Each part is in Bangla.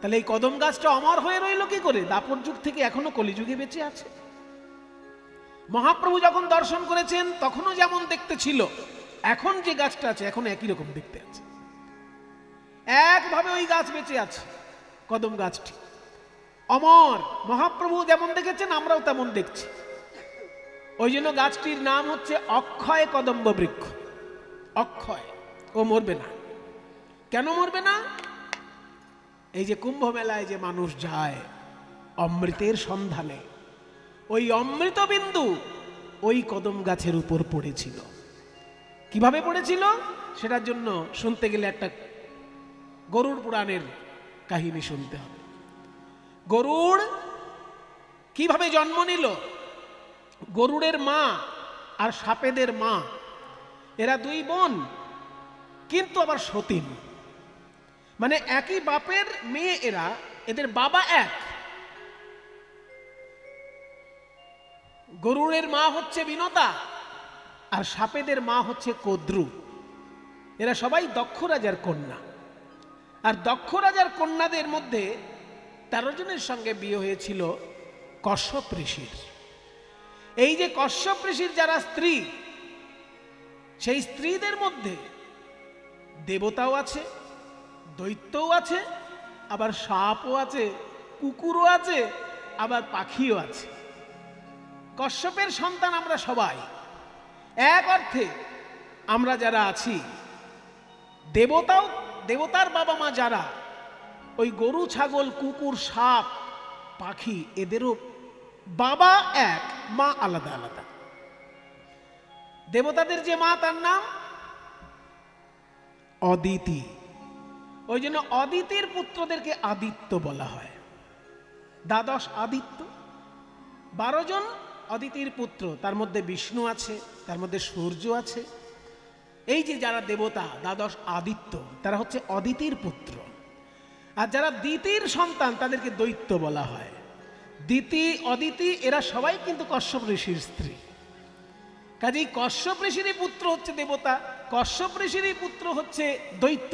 তাহলে এই কদম গাছটা অমর হয়ে রইল কি করে? দাপর যুগ থেকে এখনো কলিযুগে বেঁচে আছে। মহাপ্রভু যখন দর্শন করেছেন তখনও যেমন দেখতে ছিল, এখন যে গাছটা আছে এখন একই রকম দেখতে আছে, একভাবে ওই গাছ বেঁচে আছে, কদম গাছটি অমর। মহাপ্রভু যেমন দেখেছেন আমরাও তেমন দেখছি। ওই জন্য গাছটির নাম হচ্ছে অক্ষয় কদম্ব বৃক্ষ। অক্ষয়, ও মরবে না। কেন মরবে না? এই যে কুম্ভ মেলায় যে মানুষ যায় অমৃতের সন্ধানে, ওই অমৃত বিন্দু ওই কদম গাছের উপর পড়েছিল। কিভাবে পড়েছিল সেটার জন্য শুনতে গেলে একটা গরুড় পুরাণের কাহিনী শুনতে হবে। গরুড় কিভাবে জন্ম নিল? গরুড়ের মা আর সাপেদের মা, এরা দুই বোন, কিন্তু আবার সতীন, মানে একই বাপের মেয়ে এরা, এদের বাবা এক। গরুড়ের মা হচ্ছে বিনতা আর সাপেদের মা হচ্ছে কদ্রু। এরা সবাই দক্ষ রাজার কন্যা। আর দক্ষ রাজার কন্যাদের মধ্যে 13 জনের সঙ্গে বিয়ে হয়েছিল কশ্যপ ঋষির। এই যে কশ্যপ ঋষির যারা স্ত্রী, সেই স্ত্রীদের মধ্যে দেবতাও আছে, দৈত্যও আছে, আবার সাপও আছে, কুকুরও আছে, আবার পাখিও আছে। কশ্যপের সন্তান আমরা সবাই। এক অর্থে আমরা যারা আছি, দেবতার বাবা মা যারা, ওই গরু ছাগল কুকুর সাপ পাখি, এদেরও বাবা এক, মা আলাদা আলাদা। দেবতাদের যে মা তার নাম অদিতি। ওই জন্য অদিতির পুত্রদেরকে আদিত্য বলা হয়। দ্বাদশ আদিত্য, 12 জন অদিতির পুত্র, তার মধ্যে বিষ্ণু আছে, তার মধ্যে সূর্য আছে। এই যে যারা দেবতা দ্বাদশ আদিত্য, তারা হচ্ছে অদিতির পুত্র। আর যারা দিতির সন্তান তাদেরকে দৈত্য বলা হয়। দিতি অদিতি এরা সবাই কিন্তু কশ্যপ ঋষির স্ত্রী। কাজেই কশ্যপ ঋষিরই পুত্র হচ্ছে দেবতা, কশ্যপ ঋষিরই পুত্র হচ্ছে দৈত্য,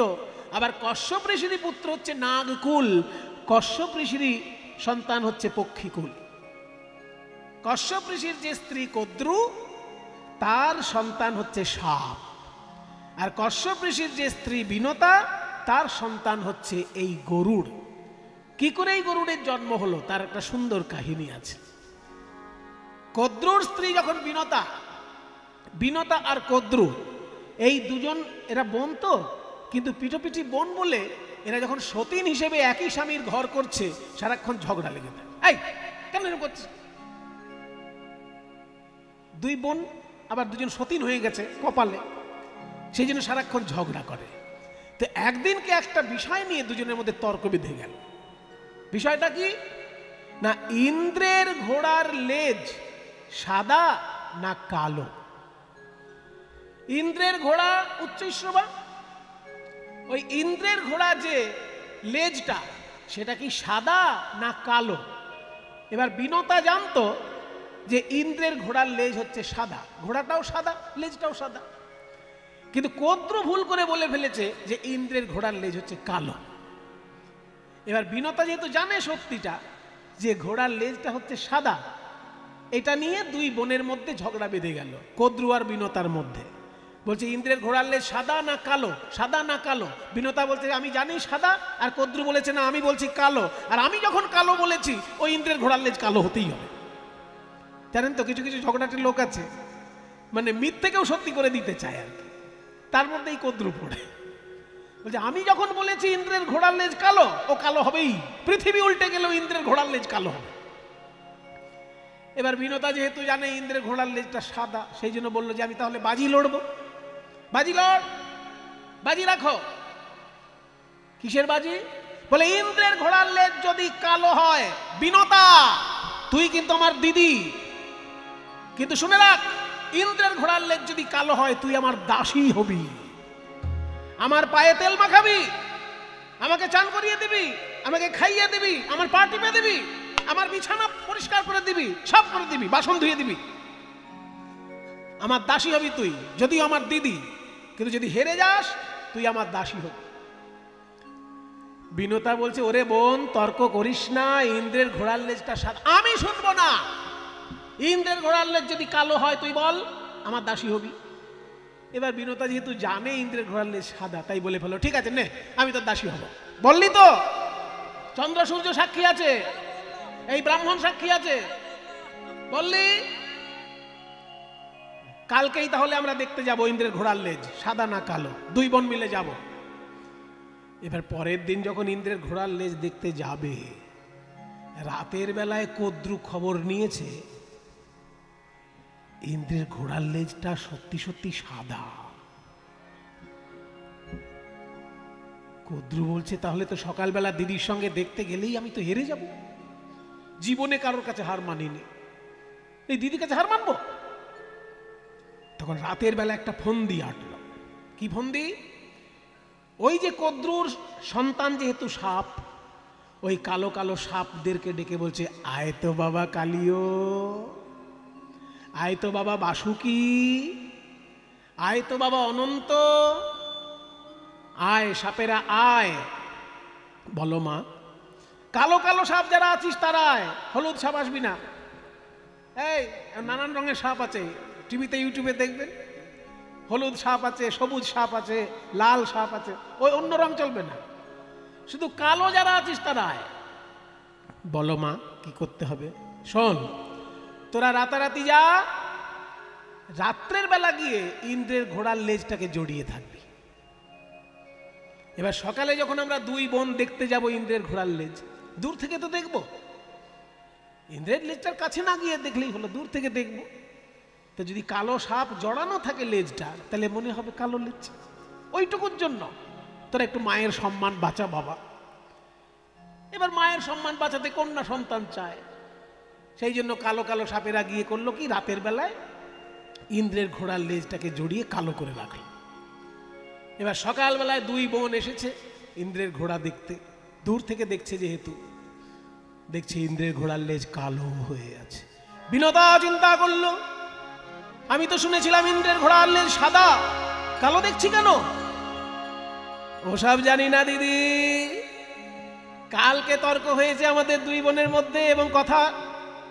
আবার কশ্যপ ঋষিরই পুত্র হচ্ছে নাগকুল, কশ্যপ ঋষিরই সন্তান হচ্ছে পক্ষীকুল। কশ্যপ ঋষির যে স্ত্রী কদ্রু, তার সন্তান হচ্ছে সাপ। আর কশ্যপ ঋষির যে স্ত্রী বিনতা, তার সন্তান হচ্ছে এই গরুড়। কি করে এই গরুড়ের জন্ম হলো তার একটা সুন্দর কাহিনী আছে। কদ্রুর স্ত্রী যখন বিনতা আর কদ্রু এই দুজন, এরা বোন তো, কিন্তু পিঠোপিঠি বোন বলে এরা যখন সতীন হিসেবে একই স্বামীর ঘর করছে, সারাক্ষণ ঝগড়া লেগে যায়। এই কেন এরকম করছিস? দুই বোন আবার দুজন সতীন হয়ে গেছে কপালে, সেই জন্য সারাক্ষণ ঝগড়া করে। তো একদিনকে একটা বিষয় নিয়ে দুজনের মধ্যে তর্ক বেঁধে গেল। বিষয়টা কি না, ইন্দ্রের ঘোড়ার লেজ সাদা না কালো। ইন্দ্রের ঘোড়া উচ্চৈঃশ্রবা, ওই ইন্দ্রের ঘোড়া যে লেজটা সেটা কি সাদা না কালো? এবার বিনতা জানতো যে ইন্দ্রের ঘোড়ার লেজ হচ্ছে সাদা, ঘোড়াটাও সাদা, লেজটাও সাদা। কিন্তু কদ্রু ভুল করে বলে ফেলেছে যে ইন্দ্রের ঘোড়ার লেজ হচ্ছে কালো। এবার বিনতা যেহেতু জানে সত্যিটা যে ঘোড়ার লেজটা হচ্ছে সাদা, এটা নিয়ে দুই বোনের মধ্যে ঝগড়া বেঁধে গেল, কদ্রু আর বিনতার মধ্যে। বলছে ইন্দ্রের ঘোড়ার লেজ সাদা না কালো, সাদা না কালো। বিনতা বলছে আমি জানি সাদা, আর কদ্রু বলেছে না আমি বলছি কালো, আর আমি যখন কালো বলেছি ওই ইন্দ্রের ঘোড়ার লেজ কালো হতেই হবে। জানেন তো কিছু কিছু ঝগড়াটির লোক আছে, মানে মিথ্যেকেও সত্যি করে দিতে চায় আর কি। তার মধ্যেই কদ্রু পড়ে, বলছে আমি যখন বলেছি ইন্দ্রের ঘোড়ার লেজ কালো, ও কালো হবেই, পৃথিবী উল্টে গেলেও ইন্দ্রের ঘোড়ার লেজ কালো হবে। এবার বিনতা যেহেতু জানে ইন্দ্রের ঘোড়ার লেজটা সাদা, সেই জন্য বললো যে আমি তাহলে বাজি লড়বো। বাজি লড়, বাজি রাখো। কিসের বাজি? বলে ইন্দ্রের ঘোড়ার লেজ যদি কালো হয়, বিনতা তুই কিন্তু আমার দিদি, কিন্তু শুনে রাখ ইন্দ্রের ঘোড়ার লেজ যদি কালো হয় তুই আমার দাসী হবি, আমার পায়ে তেল মাখাবি, আমাকে চান করিয়ে দিবি, আমাকে খাইয়ে দিবি, আমার পা টিপে দিবি, আমার বিছানা পরিষ্কার করে দিবি, সব করে দিবি, বাসন ধুয়ে দিবি, আমার দাসী হবি তুই, যদিও আমার দিদি, কিন্তু যদি হেরে যাস তুই আমার দাসী হবি। বিনতা বলছে, ওরে বোন তর্ক করিস না, ইন্দ্রের ঘোড়ার লেজটা সাদা। আমি শুনবো না। ইন্দ্রের ঘোড়ার লেজ যদি কালো হয় তুই বল, আমার দাসী হবি। এবার বিনতা যেহেতু জানে ইন্দ্রের ঘোড়ার লেজ সাদা, তাই বলে ফেলো, ঠিক আছে নে, আমি তোর দাসী হব। বললি তো? চন্দ্র সূর্য সাক্ষী আছে, এই ব্রাহ্মণ সাক্ষী আছে, বললি? কালকেই তাহলে আমরা দেখতে যাব ইন্দ্রের ঘোড়ার লেজ সাদা না কালো, দুই বোন মিলে যাব। এবার পরের দিন যখন ইন্দ্রের ঘোড়ার লেজ দেখতে যাবে, রাতের বেলায় কদ্রু খবর নিয়েছে ইন্দ্রের ঘোড়ার লেজটা সত্যি সত্যি সাদা। কদ্রু বলছে, তাহলে তো সকালবেলা দিদির সঙ্গে দেখতে গেলেই আমি তো হেরে যাব। জীবনে কারোর কাছে হার মানিনি, এই দিদির কাছে হার মানবো? তখন রাতের বেলা একটা ফন্দি আটল। কি ফন্দি? ওই যে কদ্রুর সন্তান যেহেতু সাপ, ওই কালো কালো সাপদেরকে ডেকে বলছে, আয় তো বাবা কালিও, আয় তো বাবা বাসুকি, আয় তো বাবা অনন্ত, আয় সাপেরা আয়। বলো মা, কালো কালো সাপ যারা আছিস তারা আয়, হলুদ সাপ আসবি না। এই নানান রঙের সাপ আছে, টিভিতে ইউটিউবে দেখবেন, হলুদ সাপ আছে, সবুজ সাপ আছে, লাল সাপ আছে, ওই অন্য রং চলবে না, শুধু কালো যারা আছিস তারা আয়। বলো মা কি করতে হবে? শোন, তোরা রাতারাতি যা, রাত্রের বেলা গিয়ে ইন্দ্রের ঘোড়ার লেজটাকে জড়িয়ে থাকবি। এবার সকালে যখন আমরা দুই বোন দেখতে যাব ইন্দ্রের ঘোড়ার লেজ, দূর থেকে তো দেখব, ইন্দ্রের লেজটার কাছে না গিয়ে দেখলেই হলো, দূর থেকে দেখব। তো যদি কালো সাপ জড়ানো থাকে লেজটা, তাহলে মনে হবে কালো লেজ। ওইটুকুর জন্য তোরা একটু মায়ের সম্মান বাঁচা বাবা। এবার মায়ের সম্মান বাঁচাতে কন্যা সন্তান চায়, সেই জন্য কালো কালো সাপেরা গিয়ে করলো কি, রাতের বেলায় ইন্দ্রের ঘোড়ার লেজটাকে জড়িয়ে কালো করে রাখলো। এবার সকালবেলায় দুই বোন এসেছে ইন্দ্রের ঘোড়া দেখতে, দূর থেকে দেখছে, যেহেতু দেখছে ইন্দ্রের ঘোড়ার লেজ কালো হয়ে আছে। বিনতা চিন্তা করলো, আমি তো শুনেছিলাম ইন্দ্রের ঘোড়ার লেজ সাদা, কালো দেখছি কেন? ওসব জানি না দিদি, কালকে তর্ক হয়েছে আমাদের দুই বোনের মধ্যে এবং কথা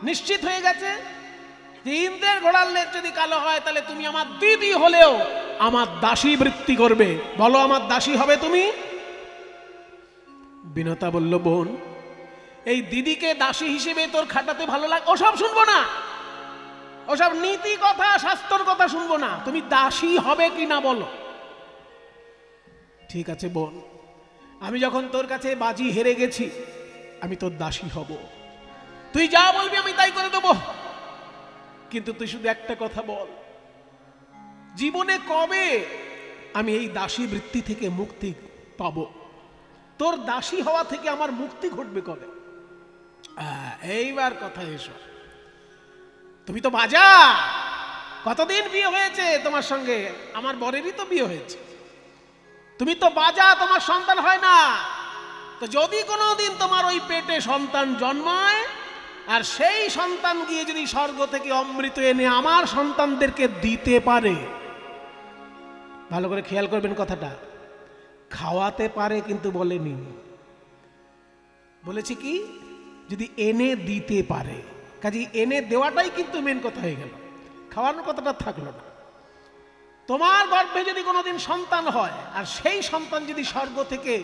নিশ্চিত হয়ে গেছে যে ইন্দ্রের ঘোড়ার লেজ যদি কালো হয় তাহলে তুমি আমার দিদি হলেও আমার দাসী বৃত্তি করবে। বলো, আমার দাসী হবে তুমি? বিনতা বলল, বোন এই দিদিকে দাসী হিসেবে তোর খাটাতে ভালো লাগে, ওসব শুনবো না, ওসব নীতি কথা শাস্ত্র কথা শুনবো না, তুমি দাসী হবে কি না বলো। ঠিক আছে বোন, আমি যখন তোর কাছে বাজি হেরে গেছি আমি তোর দাসী হব, তুই যা বলবি আমি তাই করে দেবো। কিন্তু তুই শুধু একটা কথা বল, জীবনে কবে আমি এই দাসী বৃত্তি থেকে মুক্তি পাবো? তোর দাসী হওয়া থেকে আমার মুক্তি ঘটবে কবে? এইবার কথা এসো। তুমি তো বাজা, কতদিন বিয়ে হয়েছে তোমার সঙ্গে? আমার বরেরই তো বিয়ে হয়েছে। তুমি তো বাজা, তোমার সন্তান হয় না। তো যদি কোনোদিন তোমার ওই পেটে সন্তান জন্মায়, আর সেই সন্তান গিয়ে যদি স্বর্গ থেকে অমৃত এনে আমার সন্তানদেরকে দিতে পারে, ভালো করে খেয়াল করবেন কথাটা, খাওয়াতে পারে কিন্তু বলেনি, বলেছি কি যদি এনে দিতে পারে। কাজে এনে দেওয়াটাই কিন্তু মেন কথা হয়ে গেল, খাওয়ানোর কথাটা থাকলো না। তোমার গর্ভে যদি কোনোদিন সন্তান হয় আর সেই সন্তান যদি স্বর্গ থেকে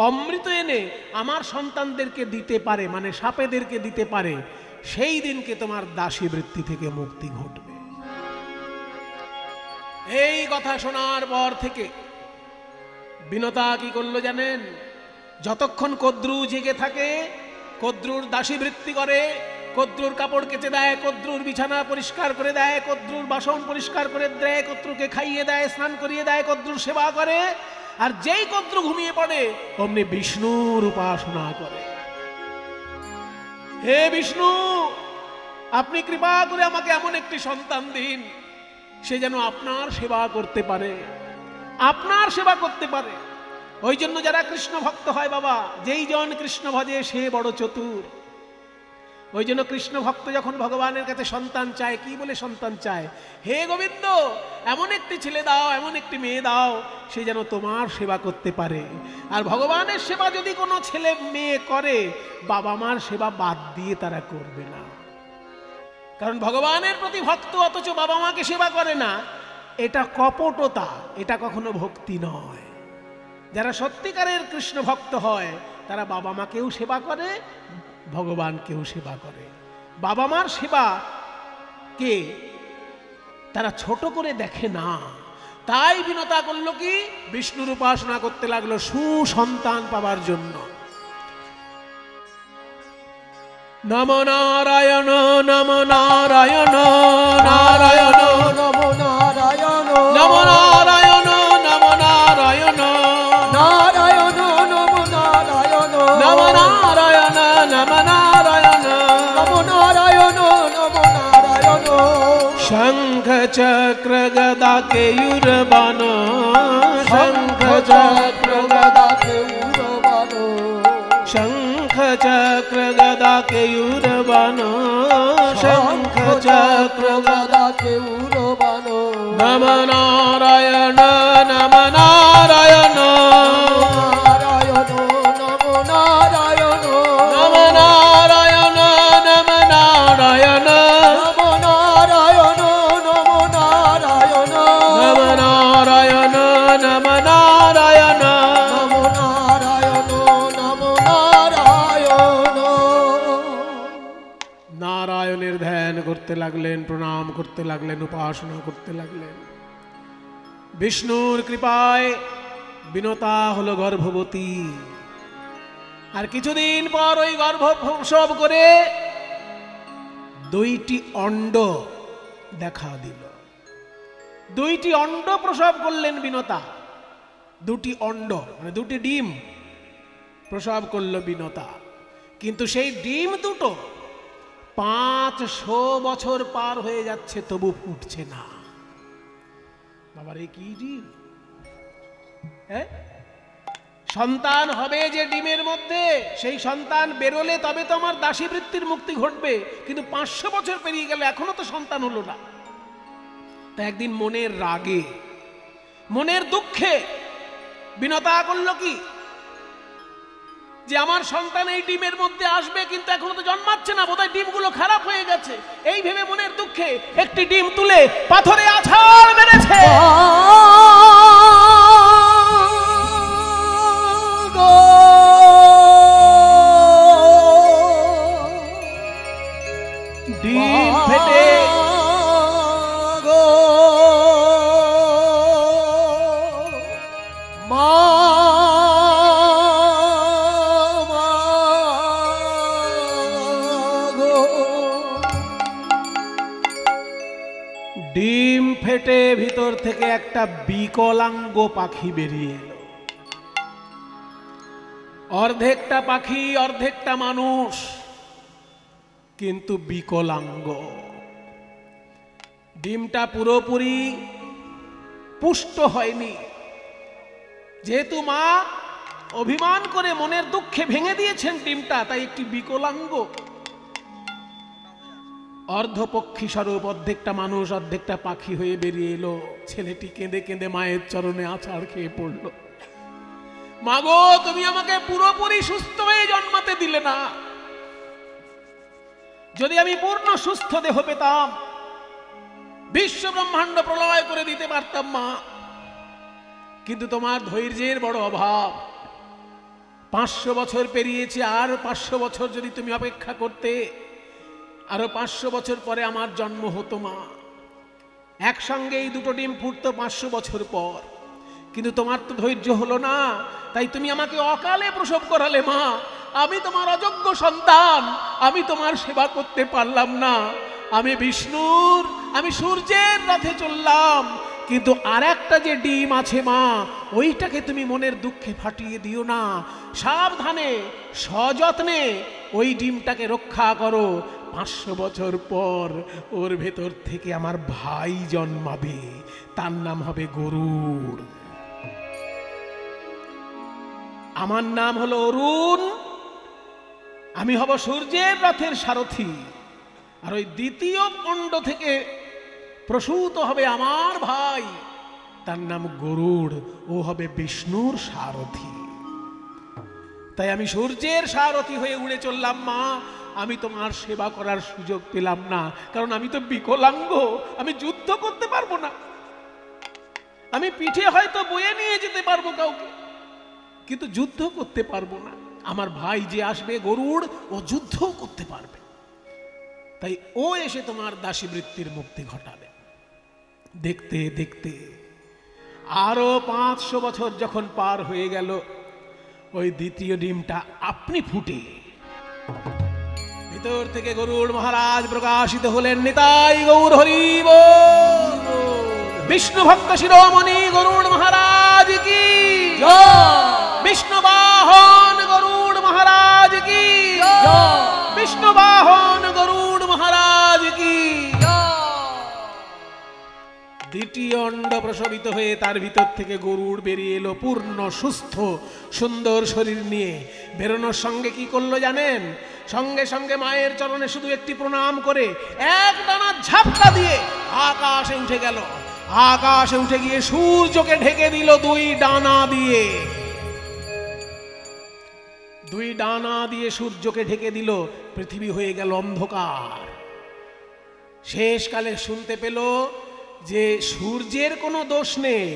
অমৃত এনে আমার সন্তানদেরকে দিতে পারে, মানে সাপেদেরকে দিতে পারে, সেই দিনকে তোমার দাসী বৃত্তি থেকে মুক্তি ঘটবে। এই কথা শোনার পর থেকে বিনতা কি করলো জানেন? যতক্ষণ কদ্রু জেগে থাকে কদ্রুর দাসী বৃত্তি করে, কদ্রুর কাপড় কেচে দেয়, কদ্রুর বিছানা পরিষ্কার করে দেয়, কদ্রুর বাসন পরিষ্কার করে দেয়, কদ্রুকে খাইয়ে দেয়, স্নান করিয়ে দেয়, কদ্রুর সেবা করে। আর যেই কদ্রু ঘুমিয়ে পড়ে অমনি বিষ্ণুর উপাসনা করে। হে বিষ্ণু, আপনি কৃপা করে আমাকে এমন একটি সন্তান দিন সে যেন আপনার সেবা করতে পারে, আপনার সেবা করতে পারে। ওই জন্য যারা কৃষ্ণ ভক্ত হয় বাবা, যেই জন কৃষ্ণ ভজে সে বড় চতুর। ওই জন্য কৃষ্ণ ভক্ত যখন ভগবানের কাছে সন্তান চায়, কি বলে সন্তান চায়? হে গোবিন্দ, এমন একটি ছেলে দাও, এমন একটি মেয়ে দাও, সে যেন তোমার সেবা করতে পারে। আর ভগবানের সেবা যদি কোনো ছেলে মেয়ে করে, বাবা মার সেবা বাদ দিয়ে তারা করবে না। কারণ ভগবানের প্রতি ভক্ত অথচ বাবা মাকে সেবা করে না, এটা কপটতা, এটা কখনো ভক্তি নয়। যারা সত্যিকারের কৃষ্ণ ভক্ত হয় তারা বাবা মাকেও সেবা করে, ভগবানকেও সেবা করে। বাবা মার সেবা কে তারা ছোট করে দেখে না। তাই বিনতা করলো কি, বিষ্ণুর উপাসনা করতে লাগলো সুসন্তান পাবার জন্য। নম নারায়ণ নম নারায়ণ নারায়ণ নম নারায়ণ নম নারায়ণ নম নারায়ণ নারায়ণ নম নারায়ণ নম নারায়ণ নম নারায়ণ নম নারায়ণ নম নারায়ণ শঙ্খ চক্র গদা কেয়ুরবাণ শঙ্খ চক্র গদা কেউরবাণ শঙ্খ চক্র গদা কেয়ুরবাণ শঙ্খ চক্র গদা কেউরবাণ নম নারায়ণ নম নারায়ণ নারায়ণ নম নারায়ণ নম নারায়ণ নম নারায়ণ নম নারায়ণ নম নারায়ণ নম নারায়ণ নম নারায়ণ নম নারায়ণ নম নারায়ণ। নারায়ণের ধ্যান করতে লাগলেন, প্রণাম করতে লাগলেন, উপাসনা করতে লাগলেন। বিষ্ণুর কৃপায় বিনতা হলো গর্ভবতী। আর কিছুদিন পর ওই গর্ভ প্রসব করে 2টি অণ্ড দেখা দিল। 2টি অণ্ড প্রসব করলেন বিনতা। 2টি অণ্ড মানে 2টি ডিম প্রসব করলো বিনতা। কিন্তু সেই ডিম দুটো 500 বছর পার হয়ে যাচ্ছে, তবু ফুটছে না। বাবার এই কি ডিম? হ্যাঁ, সন্তান হবে যে ডিমের মধ্যে, সেই সন্তান বেরোলে তবে তো আমার দাসী বৃত্তির মুক্তি ঘটবে। কিন্তু 500 বছর পেরিয়ে গেল, এখনো তো সন্তান হলো না। তা একদিন মনের রাগে, মনের দুঃখে বিনতা করলো কি, যে আমার সন্তান এই ডিমের মধ্যে আসবে, কিন্তু এখনো তো জন্মাচ্ছে না, বোধহয় ডিমগুলো খারাপ হয়ে গেছে। এই ভেবে মনের দুঃখে একটি ডিম তুলে পাথরে আছাড় মেরেছে। ডিম ফেটে ডিম ফেটে ভিতর থেকে একটা বিকলাঙ্গ পাখি বেরিয়ে এলো। অর্ধেকটা পাখি অর্ধেকটা মানুষ, কিন্তু বিকলাঙ্গ। ডিমটা পুরোপুরি পুষ্ট হয়নি। যেহেতু মা অভিমান করে মনের দুঃখে ভেঙে দিয়েছেন ডিমটা, তাই একটি বিকলাঙ্গ অর্ধপক্ষী স্বরূপ, অর্ধেকটা মানুষ অর্ধেকটা পাখি হয়ে বেরিয়ে এলো। ছেলেটি কেঁদে কেঁদে মায়ের চরণে আছাড় খেয়ে পড়ল। মাগো, তুমি আমাকে পুরোপুরি সুস্থ হয়ে জন্মাতে দিলে না। যদি আমি পূর্ণ সুস্থ দেহ পেতাম, বিশ্ব ব্রহ্মাণ্ড প্রলয় করে দিতে পারতাম মা। কিন্তু তোমার ধৈর্যের বড় অভাব। 500 বছর পেরিয়েছে, আর 500 বছর যদি তুমি অপেক্ষা করতে, আরো 500 বছর পরে আমার জন্ম হতো মা। একসঙ্গে এই 2টো ডিম ফুটতো 500 বছর পর। কিন্তু তোমার তো ধৈর্য হলো না, তাই তুমি আমাকে অকালে প্রসব করালে মা। আমি তোমার অযোগ্য সন্তান, আমি তোমার সেবা করতে পারলাম না। আমি বিষ্ণুর, আমি সূর্যের রথে চললাম, কিন্তু আর একটা যে ডিম আছে মা, ওইটাকে তুমি মনের দুঃখে ফাটিয়ে দিও না। সাবধানে সযত্নে ওই ডিমটাকে রক্ষা করো। 500 বছর পর ওর ভেতর থেকে আমার ভাই জন্মাবে, তার নাম হবে গরুড়। আমার নাম হলো অরুণ, আমি হব সূর্যের রথের সারথি, আর ওই দ্বিতীয় অণ্ড থেকে প্রসূত হবে আমার ভাই, তার নাম গরুড়, ও হবে বিষ্ণুর সারথি। তাই আমি সূর্যের সারথি হয়ে উড়ে চললাম মা, আমি তোমার সেবা করার সুযোগ পেলাম না, কারণ আমি তো বিকলাঙ্গ, আমি যুদ্ধ করতে পারবো না। আমি পিঠে হয়তো বয়ে নিয়ে যেতে পারবো কাউকে, কিন্তু যুদ্ধ করতে পারবো না। আমার ভাই যে আসবে গরুড়, ও যুদ্ধও করতে পারবে, তাই ও এসে তোমার দাসীবৃত্তির মুক্তি ঘটাবে। দেখতে দেখতে আরো 500 বছর যখন পার হয়ে গেল, ওই দ্বিতীয় ডিমটা আপনি ফুটে ভিতর থেকে গরুড় মহারাজ প্রকাশিত হলেন। নিতাই গৌর হরি বল। বিষ্ণু ভক্ত শিরোমণি গরুড় মহারাজ কি জয়। বিষ্ণু বাহন গরুড় মহারাজ কি জয়। বিষ্ণু বাহন গরুড় মহারাজ কি। দ্বিতীয় অণ্ড প্রসবিত হয়ে তার ভিতর থেকে গরুড় বেরিয়ে এলো, পূর্ণ সুস্থ সুন্দর শরীর নিয়ে। বেরোনোর সঙ্গে কি করলো জানেন? সঙ্গে সঙ্গে মায়ের চরণে শুধু একটি প্রণাম করে এক ডানা ঝাপটা দিয়ে আকাশে উঠে গেল। আকাশে উঠে গিয়ে সূর্যকে ঢেকে দিল 2 ডানা দিয়ে। 2 ডানা দিয়ে সূর্যকে ঢেকে দিল, পৃথিবী হয়ে গেল অন্ধকার। শেষকালে শুনতে পেল যে সূর্যের কোনো দোষ নেই,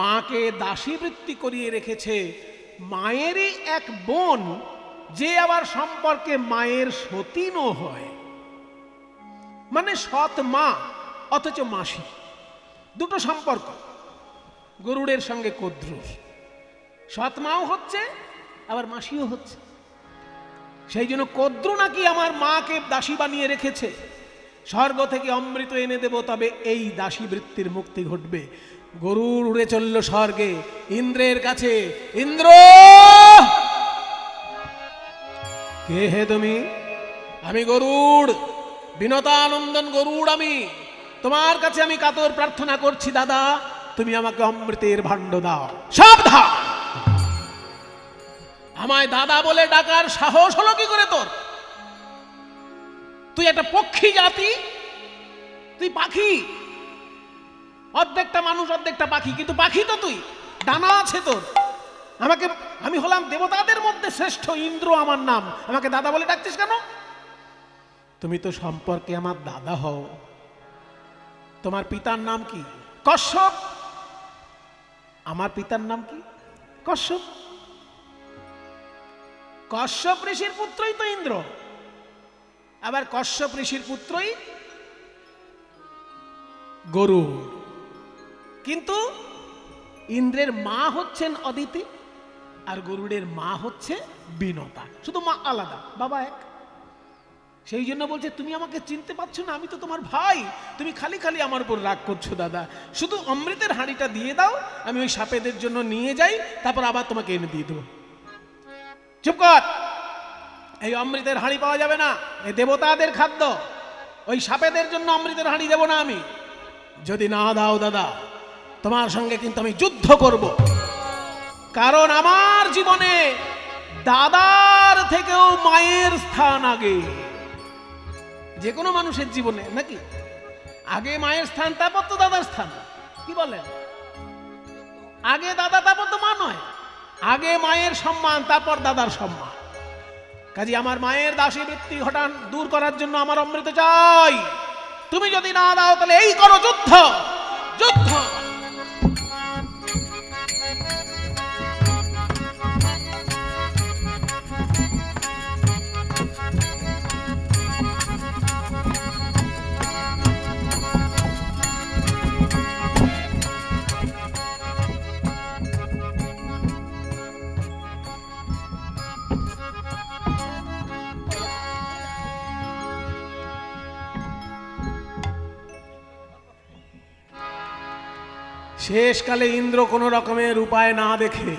মাকে দাসীবৃত্তি করিয়ে রেখেছে মায়েরই এক বোন, যে আবার সম্পর্কে মায়ের সতীনও হয়, মানে সৎ মা অথচ মাসি, দুটো সম্পর্ক গরুড়ের সঙ্গে কদ্রুর। সৎ মাও হচ্ছে আবার মাসিও হচ্ছে। সেই জন্য কদ্রু নাকি আমার মাকে দাসী বানিয়ে রেখেছে, স্বর্গ থেকে অমৃত এনে দেব, তবে এই দাসী বৃত্তির মুক্তি ঘটবে। গরুড় উড়ে চলল স্বর্গে ইন্দ্রের কাছে। ইন্দ্র, কে হে তুমি? আমি গরুড়, বিনতানন্দন গরুড়। আমি তোমার কাছে আমি কাতর প্রার্থনা করছি দাদা, তুমি আমাকে অমৃতের ভাণ্ড দাও। সাবধান, আমায় দাদা বলে ডাকার সাহস হলো কি করে তোর? তুই একটা পক্ষী জাতি, তুই পাখি, অর্ধেকটা মানুষ অর্ধেকটা পাখি, কিন্তু পাখি তো তুই, ডানা আছে তোর। আমি হলাম দেবতাদের মধ্যে শ্রেষ্ঠ, ইন্দ্র আমার নাম, আমাকে দাদা বলে ডাকছিস কেন? তুমি তো সম্পর্কে আমার দাদা হও। তোমার পিতার নাম কি? কশ্যপ। আমার পিতার নাম কি? কশ্যপ। কশ্যপ ঋষির পুত্রই তো ইন্দ্র, আবার কশ্যপ ঋষির পুত্রই গরুড়। কিন্তু ইন্দ্রের মা হচ্ছেন অদিতি, আর গরুড়ের মা হচ্ছে বিনতা, শুধু মা আলাদা, বাবা এক। সেই জন্য বলছে তুমি আমাকে চিনতে পারছো না, আমি তো তোমার ভাই, তুমি খালি খালি আমার উপর রাগ করছো দাদা। শুধু অমৃতের হাঁড়িটা দিয়ে দাও, আমি ওই সাপেদের জন্য নিয়ে যাই, তারপর আবার তোমাকে এনে দিয়ে দেবো। চুপ কর, এই অমৃতের হাঁড়ি পাওয়া যাবে না, এই দেবতাদের খাদ্য, ওই সাপেদের জন্য অমৃতের হাঁড়ি দেব না আমি। যদি না দাও দাদা, তোমার সঙ্গে কিন্তু আমি যুদ্ধ করব, কারণ আমার জীবনে দাদার থেকেও মায়ের স্থান আগে। যে কোনো মানুষের জীবনে নাকি আগে মায়ের স্থান, তারপর তো দাদার স্থান, কি বলেন? আগে দাদা, তারপর তো মা নয়, আগে মায়ের সম্মান, তারপর দাদার সম্মান। কাজে আমার মায়ের দাসী বৃত্তি ঘটান দূর করার জন্য আমার অমৃত চাই। তুমি যদি না দাও তাহলে এই করো যুদ্ধ, যুদ্ধ। শেষকালে ইন্দ্র কোনো রকমের উপায় না দেখে,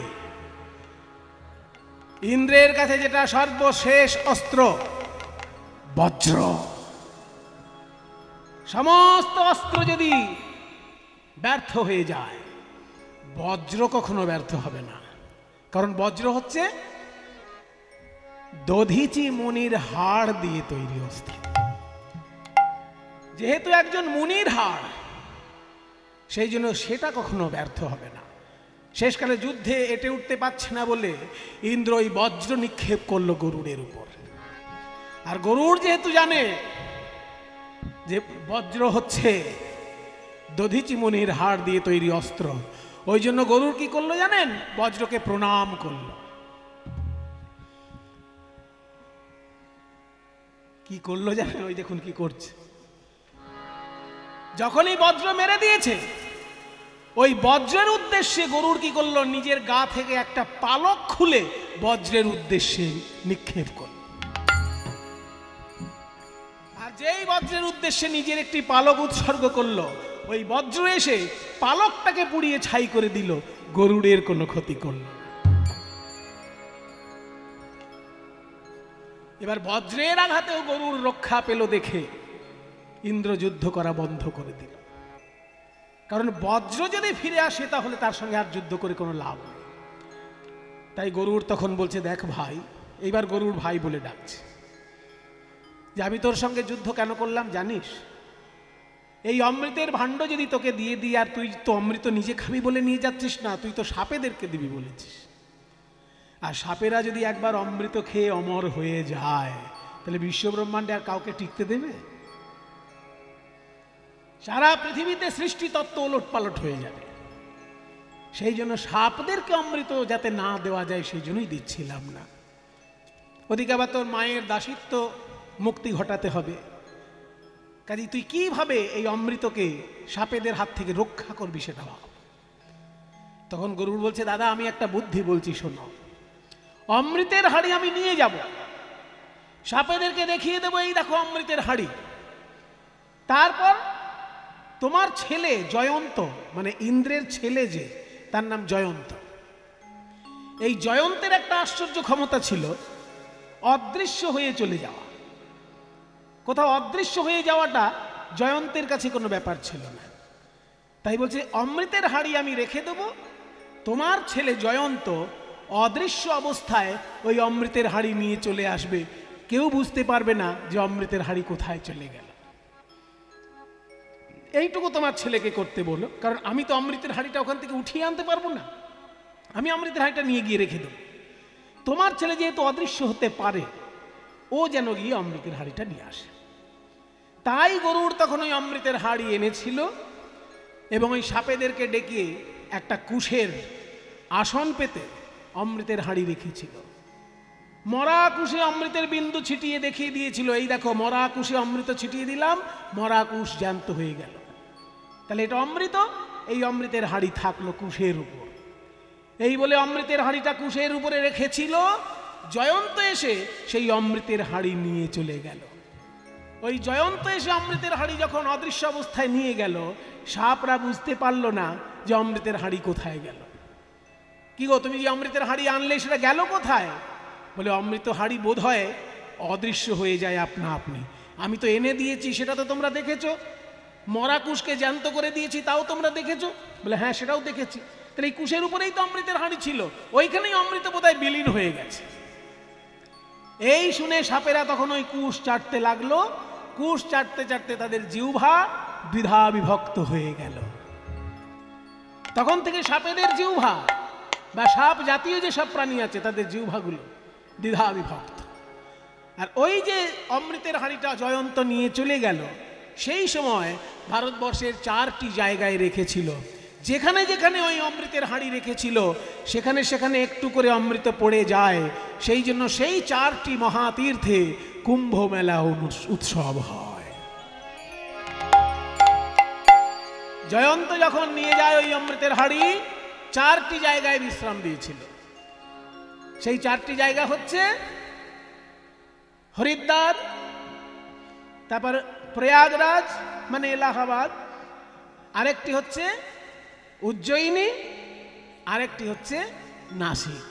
ইন্দ্রের কাছে যেটা সর্বশেষ অস্ত্র বজ্র, সমস্ত অস্ত্র যদি ব্যর্থ হয়ে যায়, বজ্র কখনো ব্যর্থ হবে না। কারণ বজ্র হচ্ছে দধিচি মুনির হাড় দিয়ে তৈরি অস্ত্র। যেহেতু একজন মুনির হাড়, সেই জন্য সেটা কখনো ব্যর্থ হবে না। শেষকালে যুদ্ধে এটে উঠতে পারছে না বলে ইন্দ্র ওই বজ্র নিক্ষেপ করলো গরুড়ের উপর। আর গরুড় যেহেতু জানে যে বজ্র হচ্ছে দধিচি মুনির হাড় দিয়ে তৈরি অস্ত্র, ওই জন্য গরুড় কি করলো জানেন? বজ্রকে প্রণাম করলো। কি করলো জানেন? ওই দেখুন কি করছে। যখনই বজ্র মেরে দিয়েছে, ওই বজ্রের উদ্দেশ্যে গরুড় কি করলো? নিজের গা থেকে একটা পালক খুলে বজ্রের উদ্দেশ্যে নিক্ষেপ করল। আর যেই বজ্রের উদ্দেশ্যে নিজের একটি পালক উৎসর্গ করলো, ওই বজ্র এসে পালকটাকে পুড়িয়ে ছাই করে দিল, গরুড়ের কোনো ক্ষতি করল। এবার বজ্রের আঘাতেও গরুড় রক্ষা পেল দেখে ইন্দ্র যুদ্ধ করা বন্ধ করে দিল। কারণ বজ্র যদি ফিরে আসে তাহলে তার সঙ্গে আর যুদ্ধ করে কোনো লাভ নেই। তাই গরুড় তখন বলছে, দেখ ভাই, এইবার গরুড় ভাই বলে ডাকছে, যে আমি তোর সঙ্গে যুদ্ধ কেন করলাম জানিস? এই অমৃতের ভাণ্ড যদি তোকে দিয়ে দিই, আর তুই তো অমৃত নিজে খাবি বলে নিয়ে যাচ্ছিস না, তুই তো সাপেদেরকে দিবি বলেছিস। আর সাপেরা যদি একবার অমৃত খেয়ে অমর হয়ে যায়, তাহলে বিশ্বব্রহ্মাণ্ডে আর কাউকে টিকতে দেবে? সারা পৃথিবীতে সৃষ্টি তত্ত্ব ওলট পালট হয়ে যাবে। সেই জন্য সাপদেরকে অমৃত যাতে না দেওয়া যায়, সেই জন্যই দিচ্ছিলাম না। ওদিকে আবার তোর মায়ের দাসিত্ব মুক্তি ঘটাতে হবে। কাজে তুই কিভাবে এই অমৃতকে সাপেদের হাত থেকে রক্ষা করবি সেটা ভাব। তখন গরুড় বলছে, দাদা আমি একটা বুদ্ধি বলছি, শোনো। অমৃতের হাড়ি আমি নিয়ে যাব, সাপেদেরকে দেখিয়ে দেবো এই দেখো অমৃতের হাড়ি। তারপর তোমার ছেলে জয়ন্ত, মানে ইন্দ্রের ছেলে যে, তার নাম জয়ন্ত। এই জয়ন্তের একটা আশ্চর্য ক্ষমতা ছিল, অদৃশ্য হয়ে চলে যাওয়া। কোথাও অদৃশ্য হয়ে যাওয়াটা জয়ন্তের কাছে কোনো ব্যাপার ছিল না। তাই বলছে অমৃতের হাড়ি আমি রেখে দেব, তোমার ছেলে জয়ন্ত অদৃশ্য অবস্থায় ওই অমৃতের হাড়ি নিয়ে চলে আসবে, কেউ বুঝতে পারবে না যে অমৃতের হাড়ি কোথায় চলে গেল। এইটুকু তোমার ছেলেকে করতে বলো, কারণ আমি তো অমৃতের হাড়িটা ওখান থেকে উঠিয়ে আনতে পারবো না, আমি অমৃতের হাড়িটা নিয়ে গিয়ে রেখে দেবো। তোমার ছেলে যেহেতু অদৃশ্য হতে পারে, ও যেন গিয়ে অমৃতের হাড়িটা নিয়ে আসে। তাই গরুড় তখন ওই অমৃতের হাড়ি এনেছিল এবং ওই সাপেদেরকে ডেকে একটা কুশের আসন পেতে অমৃতের হাড়ি রেখেছিল। মরা কুশে অমৃতের বিন্দু ছিটিয়ে দেখিয়ে দিয়েছিল, এই দেখো মরা কুশে অমৃত ছিটিয়ে দিলাম, মরা কুশ জ্যান্ত হয়ে গেল। তাহলে এটা অমৃত, এই অমৃতের হাড়ি থাকলো কুশের উপর। এই বলে অমৃতের হাড়িটা কুশের উপরে রেখেছিল। জয়ন্ত এসে সেই অমৃতের হাড়ি নিয়ে চলে গেল। ওই জয়ন্ত এসে অমৃতের হাড়ি যখন অদৃশ্য অবস্থায় নিয়ে গেল, সাপরা বুঝতে পারল না যে অমৃতের হাড়ি কোথায় গেল। কি গো, তুমি যে অমৃতের হাড়ি আনলে সেটা গেল কোথায়? বলে অমৃত হাড়ি বোধ হয় অদৃশ্য হয়ে যায় আপনা আপনি। আমি তো এনে দিয়েছি, সেটা তো তোমরা দেখেছো। মরা কুশকে জ্যান্ত করে দিয়েছি, তাও তোমরা দেখেছো। বলে হ্যাঁ, সেটাও দেখেছি। তাহলে এই কুশের উপরেই তো অমৃতের হাড়ি ছিল, ওইখানেই অমৃত বোধহয় বিলীন হয়ে গেছে। এই শুনে সাপেরা তখন ওই কুশ চাটতে লাগলো। কুশ চাটতে চাটতে তাদের জিহ্বা দ্বিধা বিভক্ত হয়ে গেল। তখন থেকে সাপেদের জিহ্বা বা সাপ জাতীয় যে সব প্রাণী আছে তাদের জিহ্বাগুলো দ্বিধা বিভক্ত। আর ওই যে অমৃতের হাড়িটা জয়ন্ত নিয়ে চলে গেল, সেই সময় ভারতবর্ষের 4টি জায়গায় রেখেছিল। যেখানে যেখানে ওই অমৃতের হাড়ি রেখেছিল সেখানে সেখানে একটু করে অমৃত পড়ে যায়। সেই জন্য সেই 4টি মহাতীর্থে কুম্ভ মেলা উৎসব হয়। জয়ন্ত যখন নিয়ে যায় ওই অমৃতের হাড়ি, 4টি জায়গায় বিশ্রাম দিয়েছিল। সেই 4টি জায়গা হচ্ছে হরিদ্বার, তারপর প্রয়াগরাজ মানে এলাহাবাদ, আরেকটি হচ্ছে উজ্জয়িনী, আরেকটি হচ্ছে নাসিক।